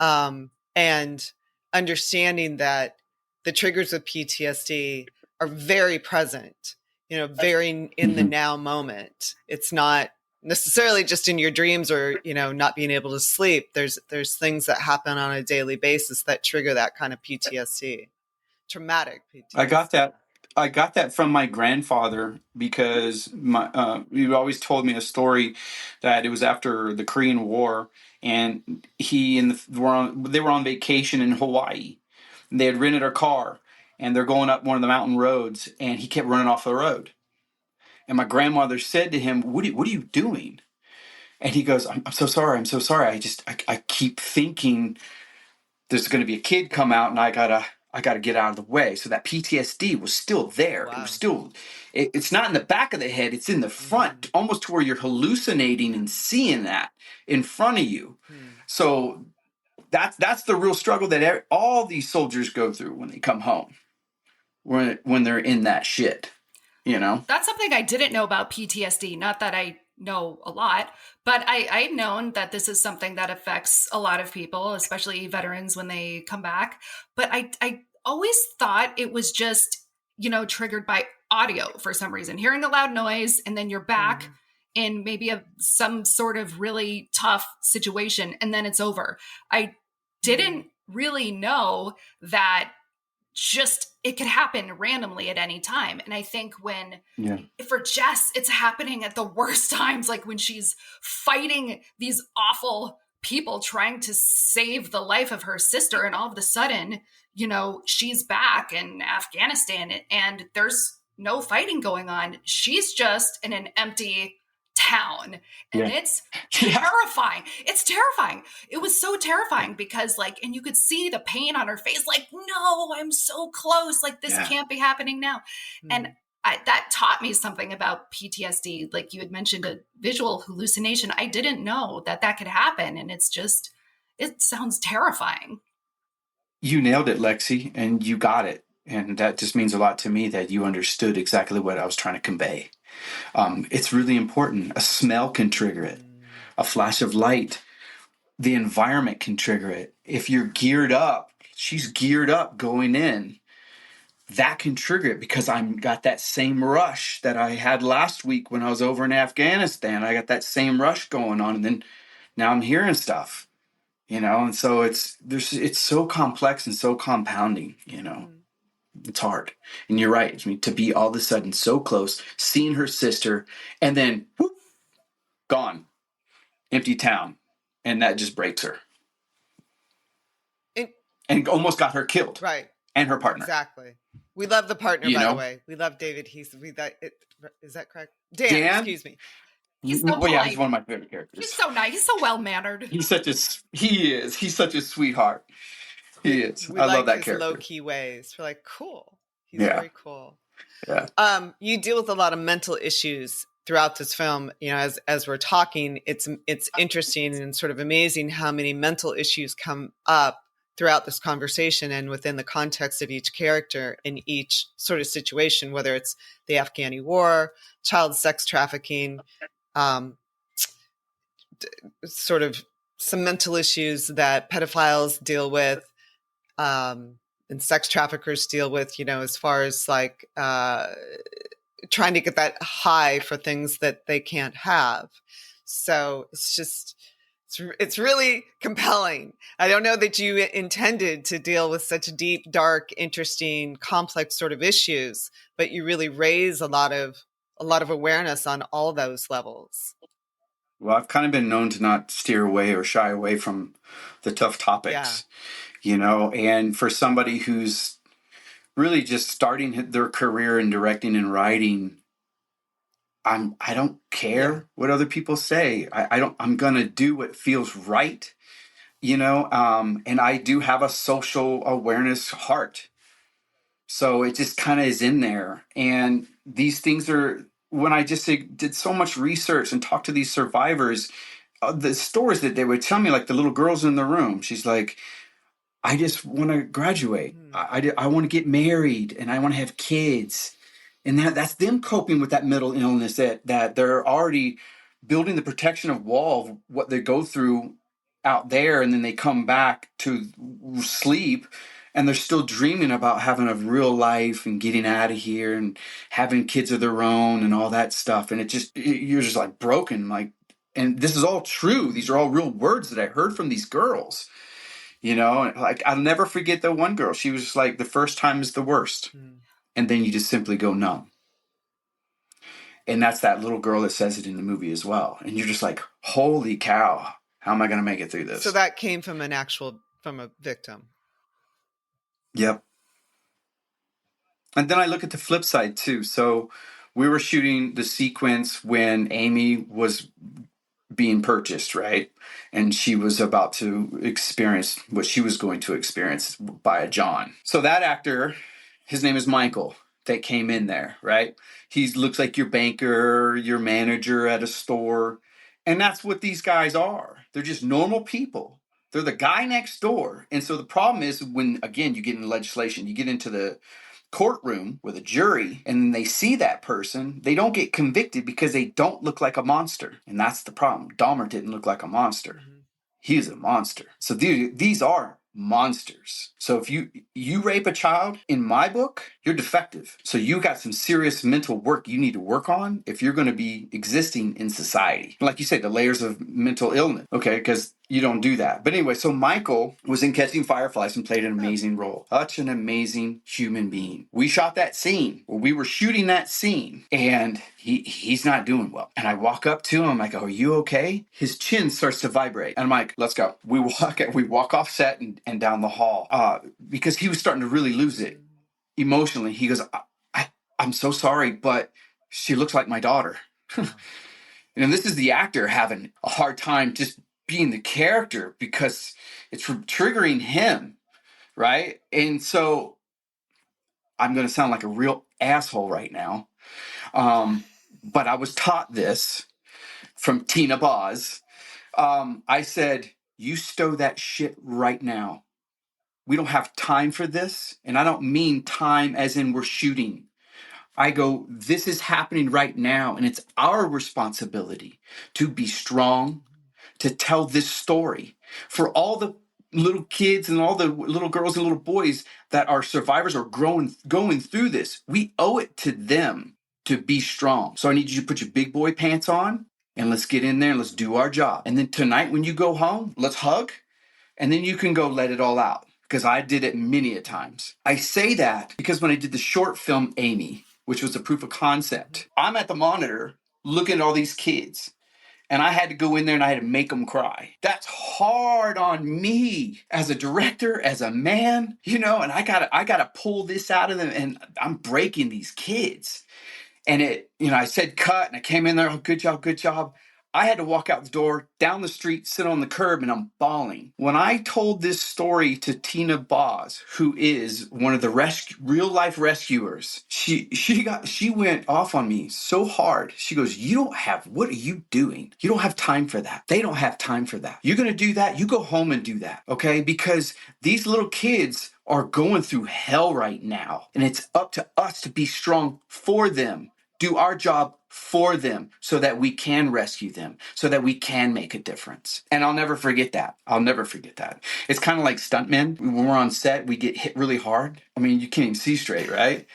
And understanding that the triggers of PTSD are very present, you know, very in the now moment. It's not necessarily just in your dreams or, you know, not being able to sleep. There's things that happen on a daily basis that trigger that kind of PTSD, traumatic PTSD. I got that from my grandfather because he always told me a story that it was after the Korean War, and they were on vacation in Hawaii. And they had rented a car, and they're going up one of the mountain roads, and he kept running off the road. And my grandmother said to him, "What are you doing?" And he goes, "I'm so sorry. I'm so sorry. I keep thinking there's going to be a kid come out, and I gotta get out of the way." So that PTSD was still there. Wow. It was still, it's not in the back of the head. It's in the front, almost to where you're hallucinating and seeing that in front of you. So that's the real struggle that all these soldiers go through when they come home, when they're in that shit, you know? That's something I didn't know about PTSD. Not that I know a lot, but I'd known that this is something that affects a lot of people, especially veterans when they come back. But I always thought it was just, you know, triggered by audio for some reason, hearing a loud noise, and then you're back in maybe some sort of really tough situation, and then it's over. I didn't really know that just it could happen randomly at any time. And I think for Jess, it's happening at the worst times, like when she's fighting these awful people trying to save the life of her sister, and all of a sudden, you know, she's back in Afghanistan and there's no fighting going on. She's just in an empty town, and it's terrifying. It's terrifying. It was so terrifying because, like, and you could see the pain on her face, like, no, I'm so close, like this can't be happening now. And that taught me something about PTSD. Like you had mentioned, a visual hallucination. I didn't know that could happen, and it sounds terrifying. You nailed it, Lexi, and you got it. And that just means a lot to me that you understood exactly what I was trying to convey. It's really important. A smell can trigger it. A flash of light. The environment can trigger it. If you're geared up, she's geared up going in. That can trigger it because I got that same rush that I had last week when I was over in Afghanistan. I got that same rush going on, and then now I'm hearing stuff, you know. And so it's so complex and so compounding, you know. It's hard. And you're right. I mean, to be all of a sudden so close, seeing her sister, and then whoop, gone, empty town. And that just breaks her. And almost got her killed. Right. And her partner. Exactly. We love the partner, by the way. We love David. Is that correct? Dan, excuse me. He's so well, yeah, he's one of my favorite characters. He's so nice. He's so well-mannered. He's such a sweetheart. He is. I love that character. Low-key ways. We're like, cool. He's very cool. Yeah. You deal with a lot of mental issues throughout this film. You know, as we're talking, it's interesting and sort of amazing how many mental issues come up throughout this conversation and within the context of each character in each sort of situation, whether it's the Afghani war, child sex trafficking, sort of some mental issues that pedophiles deal with, and sex traffickers deal with, you know, as far as like trying to get that high for things that they can't have. So it's just, it's really compelling. I don't know that you intended to deal with such deep, dark, interesting, complex sort of issues, but you really raise a lot of awareness on all those levels. Well, I've kind of been known to not steer away or shy away from the tough topics, you know, and for somebody who's really just starting their career in directing and writing, I don't care what other people say. I'm going to do what feels right, you know, and I do have a social awareness heart. So it just kind of is in there. And these things are, when I just did so much research and talked to these survivors, the stories that they would tell me, like the little girls in the room, she's like, I just want to graduate. I want to get married and I want to have kids. And that's them coping with that mental illness that they're already building the protection of wall of what they go through out there. And then they come back to sleep and they're still dreaming about having a real life and getting out of here and having kids of their own and all that stuff. And you're just like broken. Like, and this is all true. These are all real words that I heard from these girls. You know, like I'll never forget the one girl. She was just like, the first time is the worst. And then you just simply go numb. And that's that little girl that says it in the movie as well. And you're just like, holy cow, how am I going to make it through this? So that came from from a victim. Yep. And then I look at the flip side too. So we were shooting the sequence when Aimee was being purchased, right? And she was about to experience what she was going to experience by a John. So that actor, his name is Michael, that came in there, right? He looks like your banker, your manager at a store. And that's what these guys are. They're just normal people. They're the guy next door. And so the problem is when, again, you get into legislation, you get into the courtroom with a jury and they see that person, they don't get convicted because they don't look like a monster. And that's the problem. Dahmer didn't look like a monster. He is a monster. So these are monsters. So if you rape a child, in my book, you're defective. So you got some serious mental work you need to work on if you're going to be existing in society. Like you say, the layers of mental illness. Okay, because you don't do that. But anyway, so Michael was in Catching Fireflies and played an amazing role. Such an amazing human being. We shot that scene, or we were shooting that scene, and he's not doing well. And I walk up to him, I'm like, are you okay? His chin starts to vibrate. And I'm like, let's go. We walk off set and down the hall because he was starting to really lose it emotionally. He goes, I'm so sorry, but she looks like my daughter. And this is the actor having a hard time just being the character because it's triggering him, right? And so I'm going to sound like a real asshole right now. But I was taught this from Tina Boz. I said, you stow that shit right now. We don't have time for this. And I don't mean time as in we're shooting. I go, this is happening right now. And it's our responsibility to be strong, to tell this story for all the little kids and all the little girls and little boys that are survivors or going through this. We owe it to them to be strong. So I need you to put your big boy pants on and let's get in there and let's do our job. And then tonight when you go home, let's hug and then you can go let it all out. Because I did it many a times. I say that because when I did the short film Aimee, which was a proof of concept, I'm at the monitor looking at all these kids. And I had to go in there and I had to make them cry. That's hard on me as a director, as a man, you know, and I gotta pull this out of them and I'm breaking these kids. And I said cut and I came in there, oh, good job, good job. I had to walk out the door, down the street, sit on the curb, and I'm bawling. When I told this story to Tina Boz, who is one of the real life rescuers, she went off on me so hard. She goes, what are you doing? You don't have time for that. They don't have time for that. You're going to do that? You go home and do that, okay? Because these little kids are going through hell right now, and it's up to us to be strong for them. Do our job for them so that we can rescue them, so that we can make a difference. And I'll never forget that. I'll never forget that. It's kind of like stuntmen. When we're on set, we get hit really hard. I mean, you can't even see straight, right?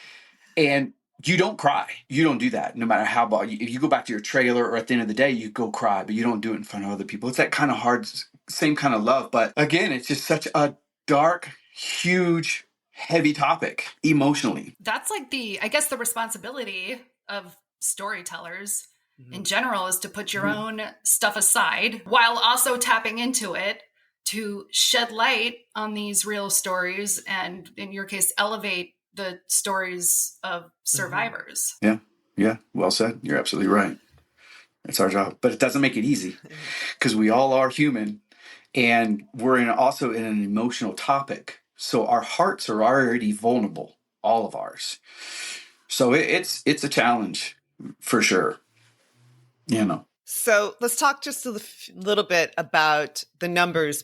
And you don't cry. You don't do that, no matter how bad. If you go back to your trailer or at the end of the day, you go cry, but you don't do it in front of other people. It's that kind of hard, same kind of love. But again, it's just such a dark, huge, heavy topic emotionally. That's like the responsibility of storytellers in general is to put your own stuff aside while also tapping into it to shed light on these real stories and, in your case, elevate the stories of survivors. Yeah. Well said. You're absolutely right. It's our job, but it doesn't make it easy because we all are human, and we're also in an emotional topic. So our hearts are already vulnerable, all of ours. So it's a challenge for sure, you know. So let's talk just a little bit about the numbers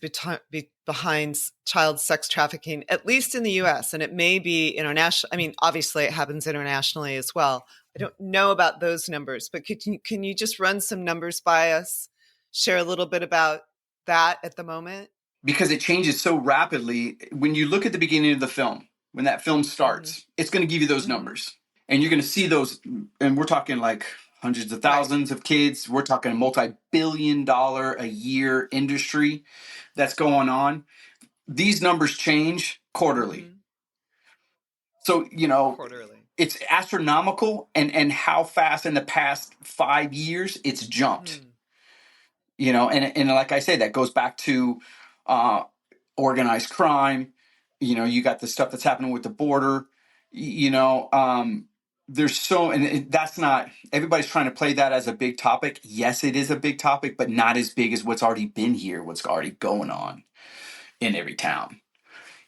behind child sex trafficking, at least in the U.S., and it may be international. I mean, obviously it happens internationally as well. I don't know about those numbers, but can you just run some numbers by us, share a little bit about that at the moment? Because it changes so rapidly. When you look at the beginning of the film, when that film starts, it's going to give you those numbers. And you're going to see those, and we're talking like hundreds of thousands of kids. We're talking a multi-billion-dollar a year industry that's going on. These numbers change quarterly. So, it's astronomical, and how fast in the past 5 years it's jumped. And like I say, that goes back to organized crime. You got the stuff that's happening with the border. That's not, everybody's trying to play that as a big topic. Yes, it is a big topic, but not as big as what's already been here, what's already going on in every town.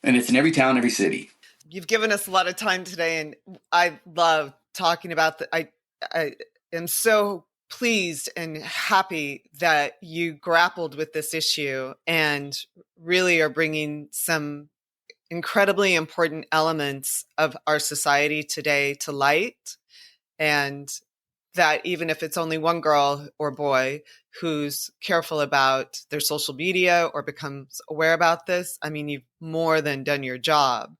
And it's in every town, every city. You've given us a lot of time today, and I love talking about I am so pleased and happy that you grappled with this issue and really are bringing some incredibly important elements of our society today to light. And that even if it's only one girl or boy who's careful about their social media or becomes aware about this, I mean, you've more than done your job.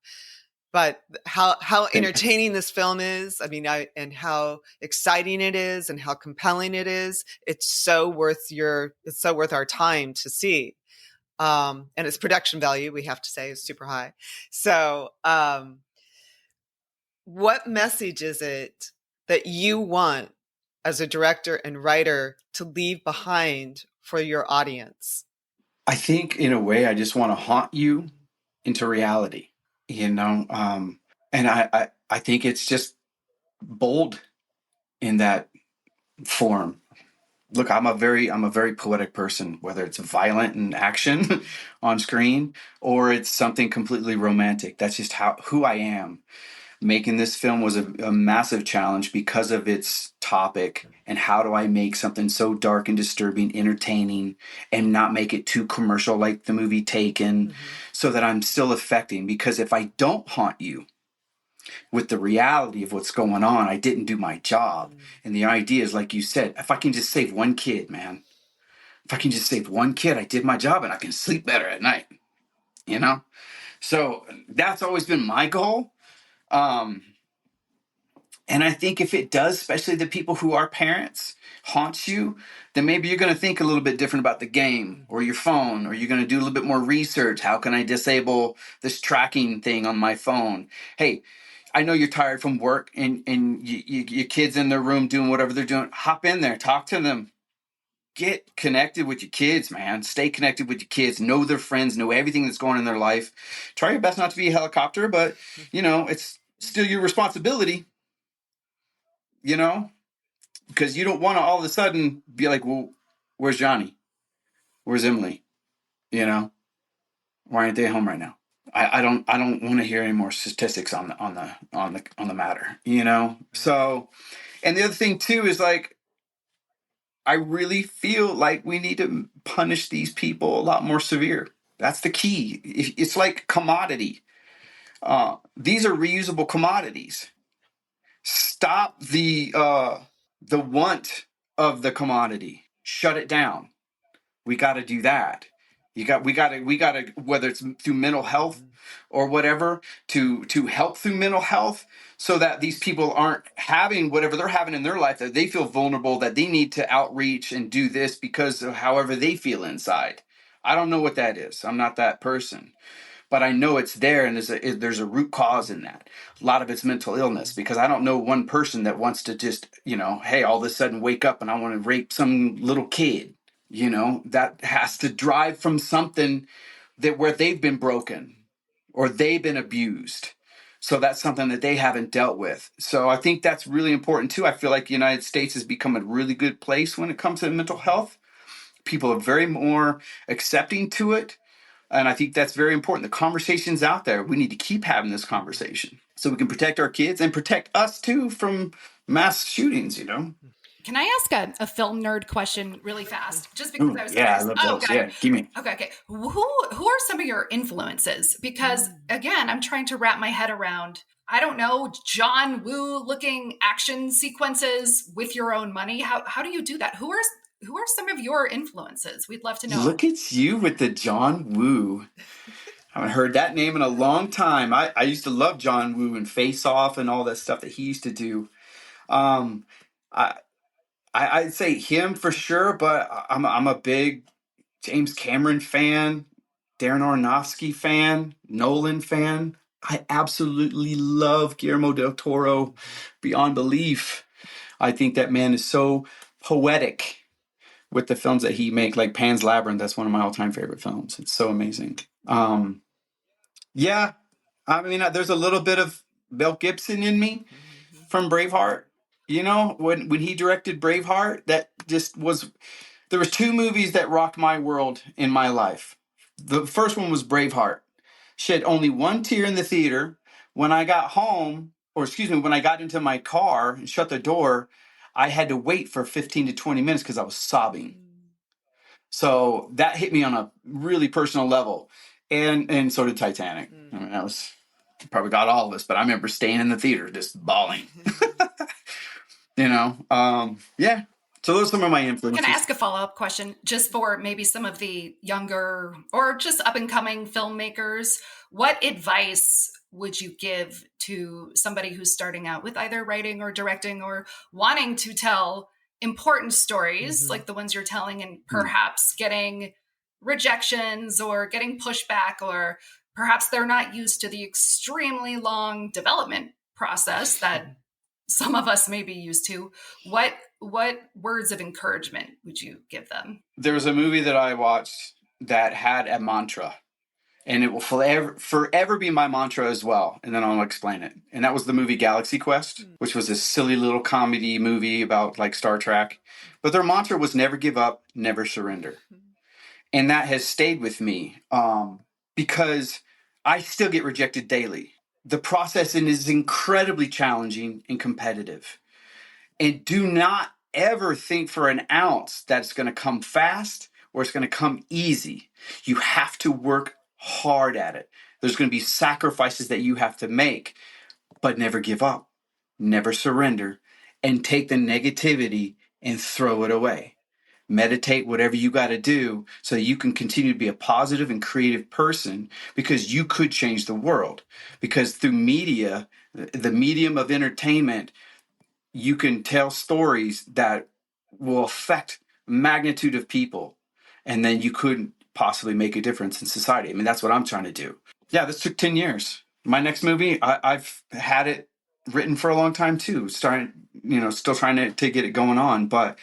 But how entertaining this film is, I mean, and how exciting it is and how compelling it is, it's so worth our time to see. And its production value, we have to say, is super high. So what message is it that you want as a director and writer to leave behind for your audience? I think in a way, I just want to haunt you into reality, and I think it's just bold in that form. Look, I'm a very poetic person, whether it's violent and action on screen or it's something completely romantic. That's just who I am. Making this film was a massive challenge because of its topic, and how do I make something so dark and disturbing, entertaining, and not make it too commercial like the movie Taken, so that I'm still affecting. Because if I don't haunt you with the reality of what's going on, I didn't do my job. And the idea is, like you said, if I can just save one kid, man, if I can just save one kid, I did my job and I can sleep better at night, So that's always been my goal. And I think if it does, especially the people who are parents, haunts you, then maybe you're going to think a little bit different about the game or your phone, or you're going to do a little bit more research. How can I disable this tracking thing on my phone? Hey, I know you're tired from work and your kids in their room doing whatever they're doing. Hop in there, talk to them. Get connected with your kids, man. Stay connected with your kids. Know their friends. Know everything that's going on in their life. Try your best not to be a helicopter, but, it's still your responsibility, because you don't want to all of a sudden be like, well, Where's Johnny? Where's Emily? You know, why aren't they home right now? I don't want to hear any more statistics on the matter, you know? So, and the other thing too is like, I really feel like we need to punish these people a lot more severe. That's the key. It's like commodity. These are reusable commodities. Stop the want of the commodity. Shut it down. We got to do that. We got to, whether it's through mental health or whatever, to help through mental health, so that these people aren't having whatever they're having in their life, that they feel vulnerable, that they need to outreach and do this because of however they feel inside. I don't know what that is. I'm not that person, but I know it's there, and there's a root cause in that. A lot of it's mental illness, because I don't know one person that wants to just, hey, all of a sudden wake up and I want to rape some little kid. That has to drive from something where they've been broken or they've been abused. So that's something that they haven't dealt with. So I think that's really important too. I feel like the United States has become a really good place when it comes to mental health. People are very more accepting to it. And I think that's very important. The conversation's out there. We need to keep having this conversation so we can protect our kids and protect us too from mass shootings, Can I ask a film nerd question really fast? Just because I was yeah, curious. I love those. Okay. Yeah, give me. Okay. Who are some of your influences? Because again, I'm trying to wrap my head around, I don't know, John Woo looking action sequences with your own money. How do you do that? Who are some of your influences? We'd love to know. Look at you with the John Woo. I haven't heard that name in a long time. I used to love John Woo and Face Off and all that stuff that he used to do. I'd say him for sure, but I'm a big James Cameron fan, Darren Aronofsky fan, Nolan fan. I absolutely love Guillermo del Toro beyond belief. I think that man is so poetic with the films that he makes, like Pan's Labyrinth. That's one of my all-time favorite films. It's so amazing. Yeah, I mean, there's a little bit of Mel Gibson in me from Braveheart. When he directed Braveheart, that just was. There was two movies that rocked my world in my life. The first one was Braveheart. Shed only one tear in the theater. When I got home, when I got into my car and shut the door, I had to wait for 15 to 20 minutes because I was sobbing. So that hit me on a really personal level. And so did Titanic. I mean, that was probably got all of us, but I remember staying in the theater just bawling. Yeah. So those are some of my influences. Can I ask a follow-up question just for maybe some of the younger or just up-and-coming filmmakers? What advice would you give to somebody who's starting out with either writing or directing or wanting to tell important stories like the ones you're telling, and perhaps getting rejections or getting pushback, or perhaps they're not used to the extremely long development process that some of us may be used to? What words of encouragement would you give them? There was a movie that I watched that had a mantra, and it will forever be my mantra as well. And then I'll explain it. And that was the movie Galaxy Quest, which was this silly little comedy movie about like Star Trek. But their mantra was never give up, never surrender. And that has stayed with me because I still get rejected daily. The process is incredibly challenging and competitive. And do not ever think for an ounce that it's going to come fast or it's going to come easy. You have to work hard at it. There's going to be sacrifices that you have to make, but never give up, never surrender, and take the negativity and throw it away. Meditate, whatever you got to do so you can continue to be a positive and creative person, because you could change the world. Because through media, the medium of entertainment, you can tell stories that will affect magnitude of people, and then you could possibly make a difference in society. I mean, that's what I'm trying to do. Yeah, this took 10 years. My next movie, I've had it written for a long time too. Still trying to get it going on, but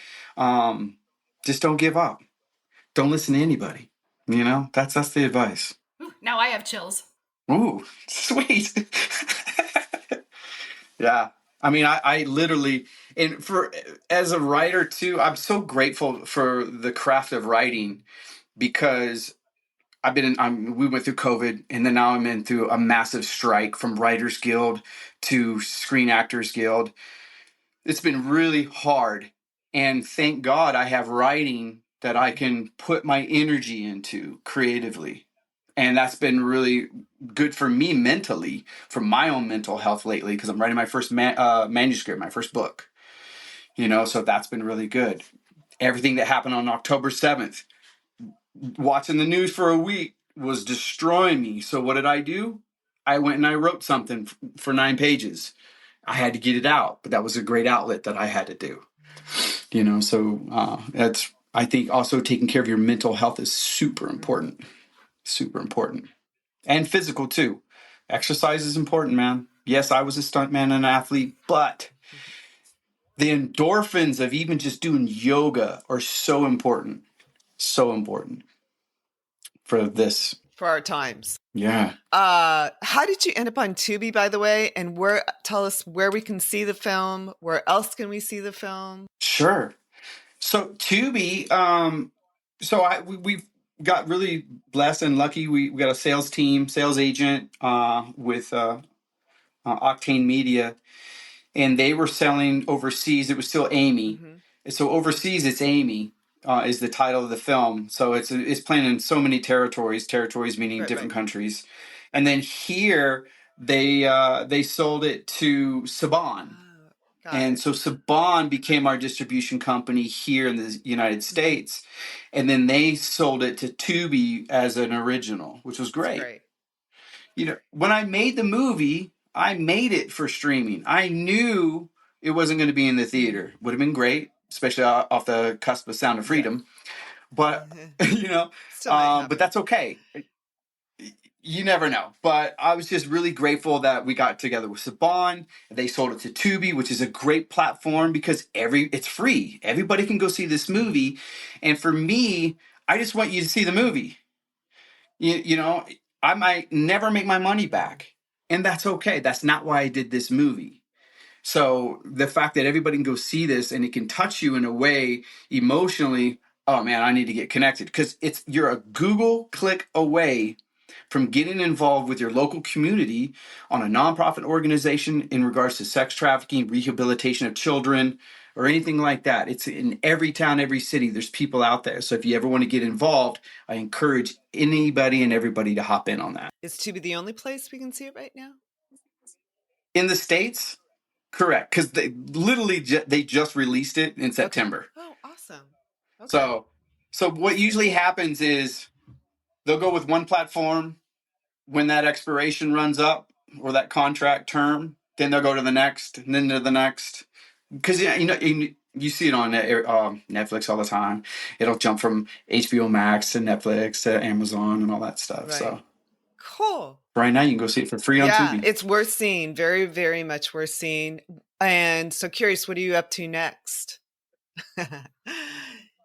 just don't give up. Don't listen to anybody. That's the advice. Ooh, now I have chills. Ooh, sweet. Yeah. I mean, I literally, and as a writer too, I'm so grateful for the craft of writing because we went through COVID, and then now I'm in through a massive strike from Writers Guild to Screen Actors Guild. It's been really hard, and thank God I have writing that I can put my energy into creatively. And that's been really good for me mentally, for my own mental health lately, because I'm writing my first manuscript, my first book. So that's been really good. Everything that happened on October 7th, watching the news for a week was destroying me. So what did I do? I went and I wrote something for 9 pages. I had to get it out, but that was a great outlet that I had to do. So that's, I think, also taking care of your mental health is super important. Super important. And physical too. Exercise is important, man. Yes, I was a stuntman and an athlete, but the endorphins of even just doing yoga are so important. So important for this. For our times. Yeah. How did you end up on Tubi, by the way? And tell us where we can see the film. Where else can we see the film? Sure. So Tubi, we've got really blessed and lucky. We got a sales agent with Octane Media, and they were selling overseas. It was still Aimee. Mm-hmm. So overseas, it's Aimee is the title of the film. So it's playing in so many territories meaning different countries. And then here, they sold it to Saban. And so Saban became our distribution company here in the United States. And then they sold it to Tubi as an original, which was great. When I made the movie, I made it for streaming. I knew it wasn't going to be in the theater. Would have been great, especially off the cusp of Sound of Freedom. Yeah. But, but that's okay. You never know. But I was just really grateful that we got together with Saban. They sold it to Tubi, which is a great platform because it's free. Everybody can go see this movie. And for me, I just want you to see the movie. I might never make my money back. And that's okay. That's not why I did this movie. So the fact that everybody can go see this and it can touch you in a way emotionally, oh man, I need to get connected. Because you're a Google click away from getting involved with your local community on a nonprofit organization in regards to sex trafficking, rehabilitation of children, or anything like that. It's in every town, every city, there's people out there. So if you ever want to get involved, I encourage anybody and everybody to hop in on that. Is Tubi the only place we can see it right now? In the States? Correct. Because they just released it in September. Okay. Oh, awesome. Okay. So what usually happens is they'll go with one platform. When that expiration runs up or that contract term, then they'll go to the next, and then to the next. Because you see it on Netflix all the time. It'll jump from HBO Max to Netflix to Amazon and all that stuff. Right. So cool. Right now, you can go see it for free on Tubi. It's worth seeing. Very, very much worth seeing. And so, curious, what are you up to next?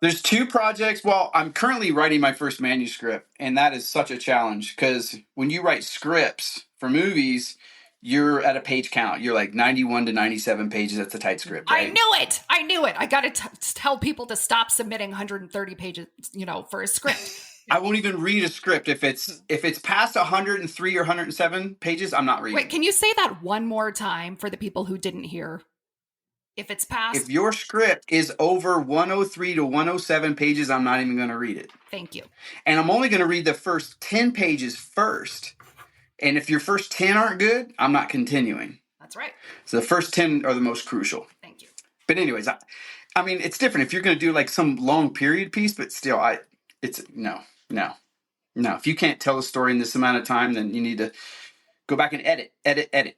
There's 2 projects. Well, I'm currently writing my first manuscript, and that is such a challenge because when you write scripts for movies, you're at a page count. You're like 91 to 97 pages. That's a tight script, right? I knew it. I got to tell people to stop submitting 130 pages, for a script. I won't even read a script. If it's past 103 or 107 pages, I'm not reading. Wait, can you say that one more time for the people who didn't hear? If your script is over 103 to 107 pages, I'm not even going to read it. Thank you. And I'm only going to read the first 10 pages first. And if your first 10 aren't good, I'm not continuing. That's right. So the first 10 are the most crucial. Thank you. But anyways, I mean, it's different if you're going to do like some long period piece, but still, no. If you can't tell a story in this amount of time, then you need to go back and edit.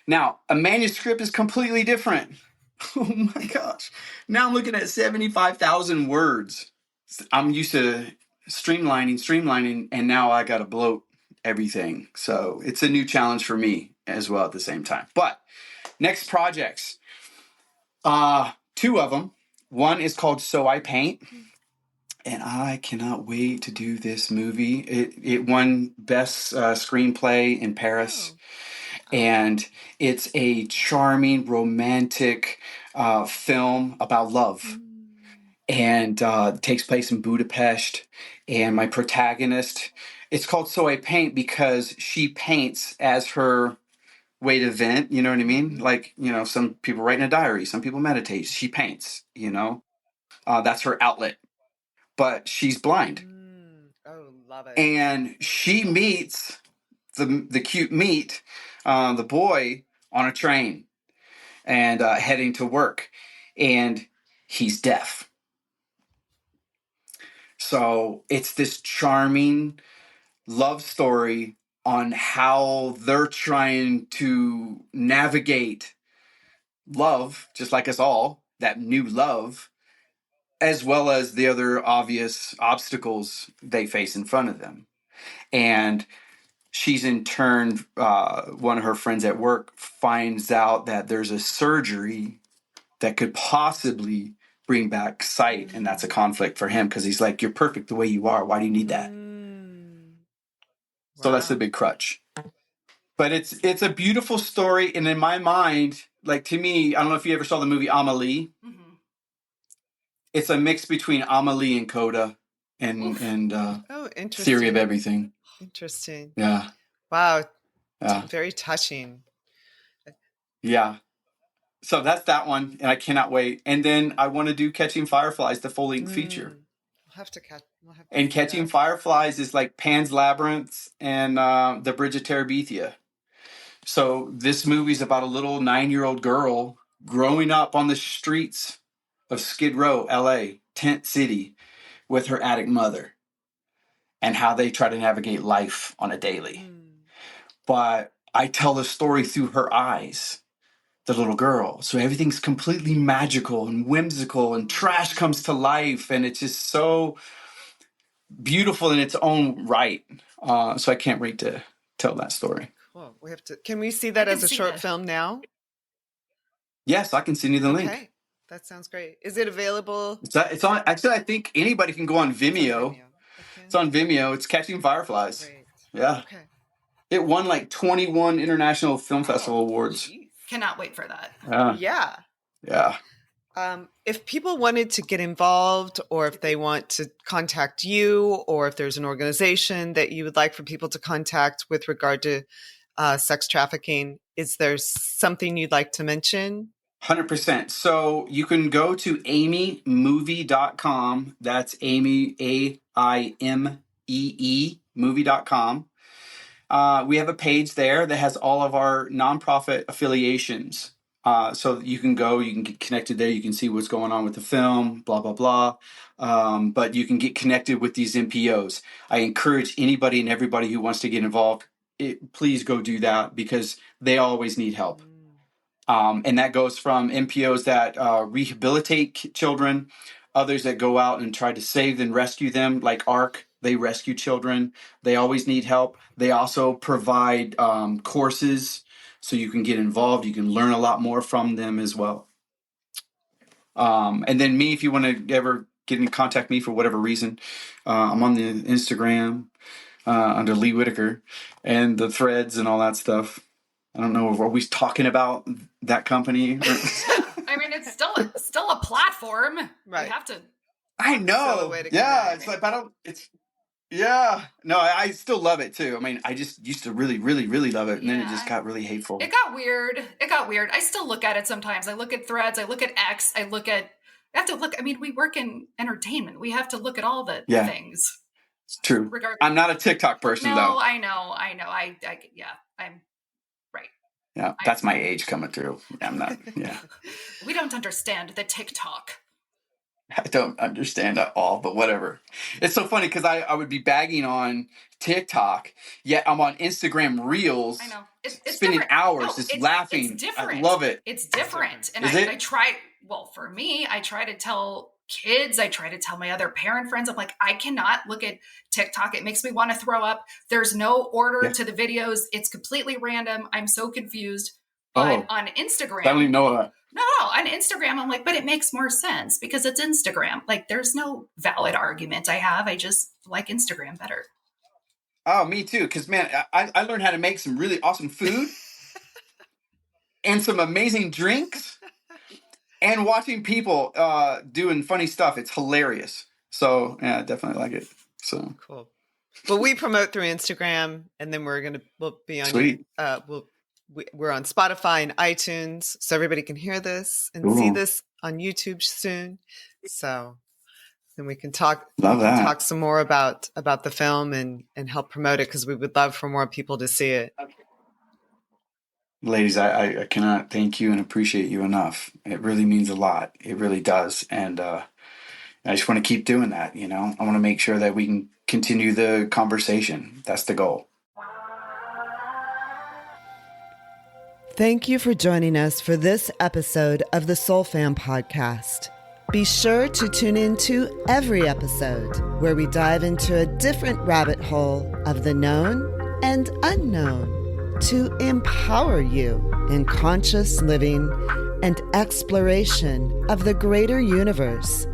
Now, a manuscript is completely different. Oh my gosh. Now I'm looking at 75,000 words. I'm used to streamlining, and now I got to bloat everything. So it's a new challenge for me as well at the same time. But next projects, 2 of them. One is called So I Paint. And I cannot wait to do this movie. It won Best Screenplay in Paris. And it's a charming, romantic film about love. And takes place in Budapest. And my protagonist, it's called So I Paint because she paints as her way to vent, you know what I mean? Like, some people write in a diary, some people meditate. She paints, that's her outlet. But she's blind. Oh, love it. And she meets the cute meet, the boy on a train and heading to work. And he's deaf. So it's this charming love story on how they're trying to navigate love, just like us all, that new love, as well as the other obvious obstacles they face in front of them. And she's in turn, one of her friends at work finds out that there's a surgery that could possibly bring back sight. And that's a conflict for him because he's like, you're perfect the way you are. Why do you need that? So that's the big crutch. But it's a beautiful story. And in my mind, like to me, I don't know if you ever saw the movie Amelie. Mm-hmm. It's a mix between Amelie and Coda and Theory of Everything. Interesting. Yeah. Wow. Yeah. Very touching. Yeah. So that's that one, and I cannot wait. And then I want to do Catching Fireflies, the full-length feature. We'll have to catch. And Catching Fireflies is like Pan's Labyrinth and The Bridge of Terabithia. So this movie's about a little 9-year-old girl growing up on the streets of Skid Row, LA, Tent City, with her addict mother, and how they try to navigate life on a daily. But I tell the story through her eyes, the little girl. So everything's completely magical and whimsical, and trash comes to life, and it's just so beautiful in its own right. So I can't wait to tell that story. Cool. We have to. Can we see that as a short film now? Yes, I can send you the link. Okay, that sounds great. Is it available? It's on. Actually, I think anybody can go on Vimeo. It's on Vimeo. It's Catching Fireflies. Great. Yeah. Okay. It won like 21 International Film Festival awards. Geez. Cannot wait for that. Yeah. Yeah. If people wanted to get involved, or if they want to contact you, or if there's an organization that you would like for people to contact with regard to sex trafficking, is there something you'd like to mention? 100%. So you can go to aimeemovie.com. That's Aimee, AIMEE, movie.com. We have a page there that has all of our nonprofit affiliations. So you can go, you can get connected there. You can see what's going on with the film, blah, blah, blah. But you can get connected with these NPOs. I encourage anybody and everybody who wants to get involved, please go do that, because they always need help. And that goes from NPOs that rehabilitate children, others that go out and try to save and rescue them, like ARC. They rescue children. They always need help. They also provide courses so you can get involved. You can learn a lot more from them as well. And then me, if you want to ever get in contact me for whatever reason, I'm on the Instagram under Lee Whittaker and the threads and all that stuff. I don't know. Are we talking about that company? I mean, it's still a platform. Right. You have to. I know. Yeah. It's like, yeah. No, I still love it too. I mean, I just used to really, really, really love it. And then it just got really hateful. It got weird. I still look at it sometimes. I look at threads. I look at X. I have to look. I mean, we work in entertainment. We have to look at all the things. It's true. I'm not a TikTok person, though. No, I know. I'm right. Yeah, that's my age coming through. I'm not. Yeah. We don't understand the TikTok. I don't understand at all, but whatever. It's so funny because I would be bagging on TikTok, yet I'm on Instagram Reels. I know. It's spending different. hours just laughing. It's different. I love it. It's different. And I try, for me, I try to tell kids, I try to tell my other parent friends, I'm like, I cannot look at TikTok. It makes me want to throw up. There's no order to the videos. It's completely random. I'm so confused. But on Instagram, I don't even know that. No, on Instagram, I'm like, but it makes more sense because it's Instagram. Like, there's no valid argument I have. I just like Instagram better. Oh, me too. Because, man, I learned how to make some really awesome food. and some amazing drinks and watching people doing funny stuff. It's hilarious. So yeah, I definitely like it. So cool. Well, we promote through Instagram, and then we'll be on. Sweet. We're on Spotify and iTunes, so everybody can hear this and see this on YouTube soon. So then we can talk. Talk some more about the film and help promote it, because we would love for more people to see it. Ladies, I cannot thank you and appreciate you enough. It really means a lot. It really does. And I just want to keep doing that. I want to make sure that we can continue the conversation. That's the goal. Thank you for joining us for this episode of the Soul Fam podcast. Be sure to tune into every episode, where we dive into a different rabbit hole of the known and unknown, to empower you in conscious living and exploration of the greater universe.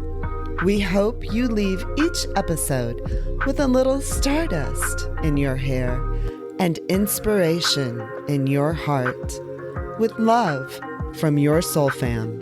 We hope you leave each episode with a little stardust in your hair and inspiration in your heart. With love from your Soul Fam.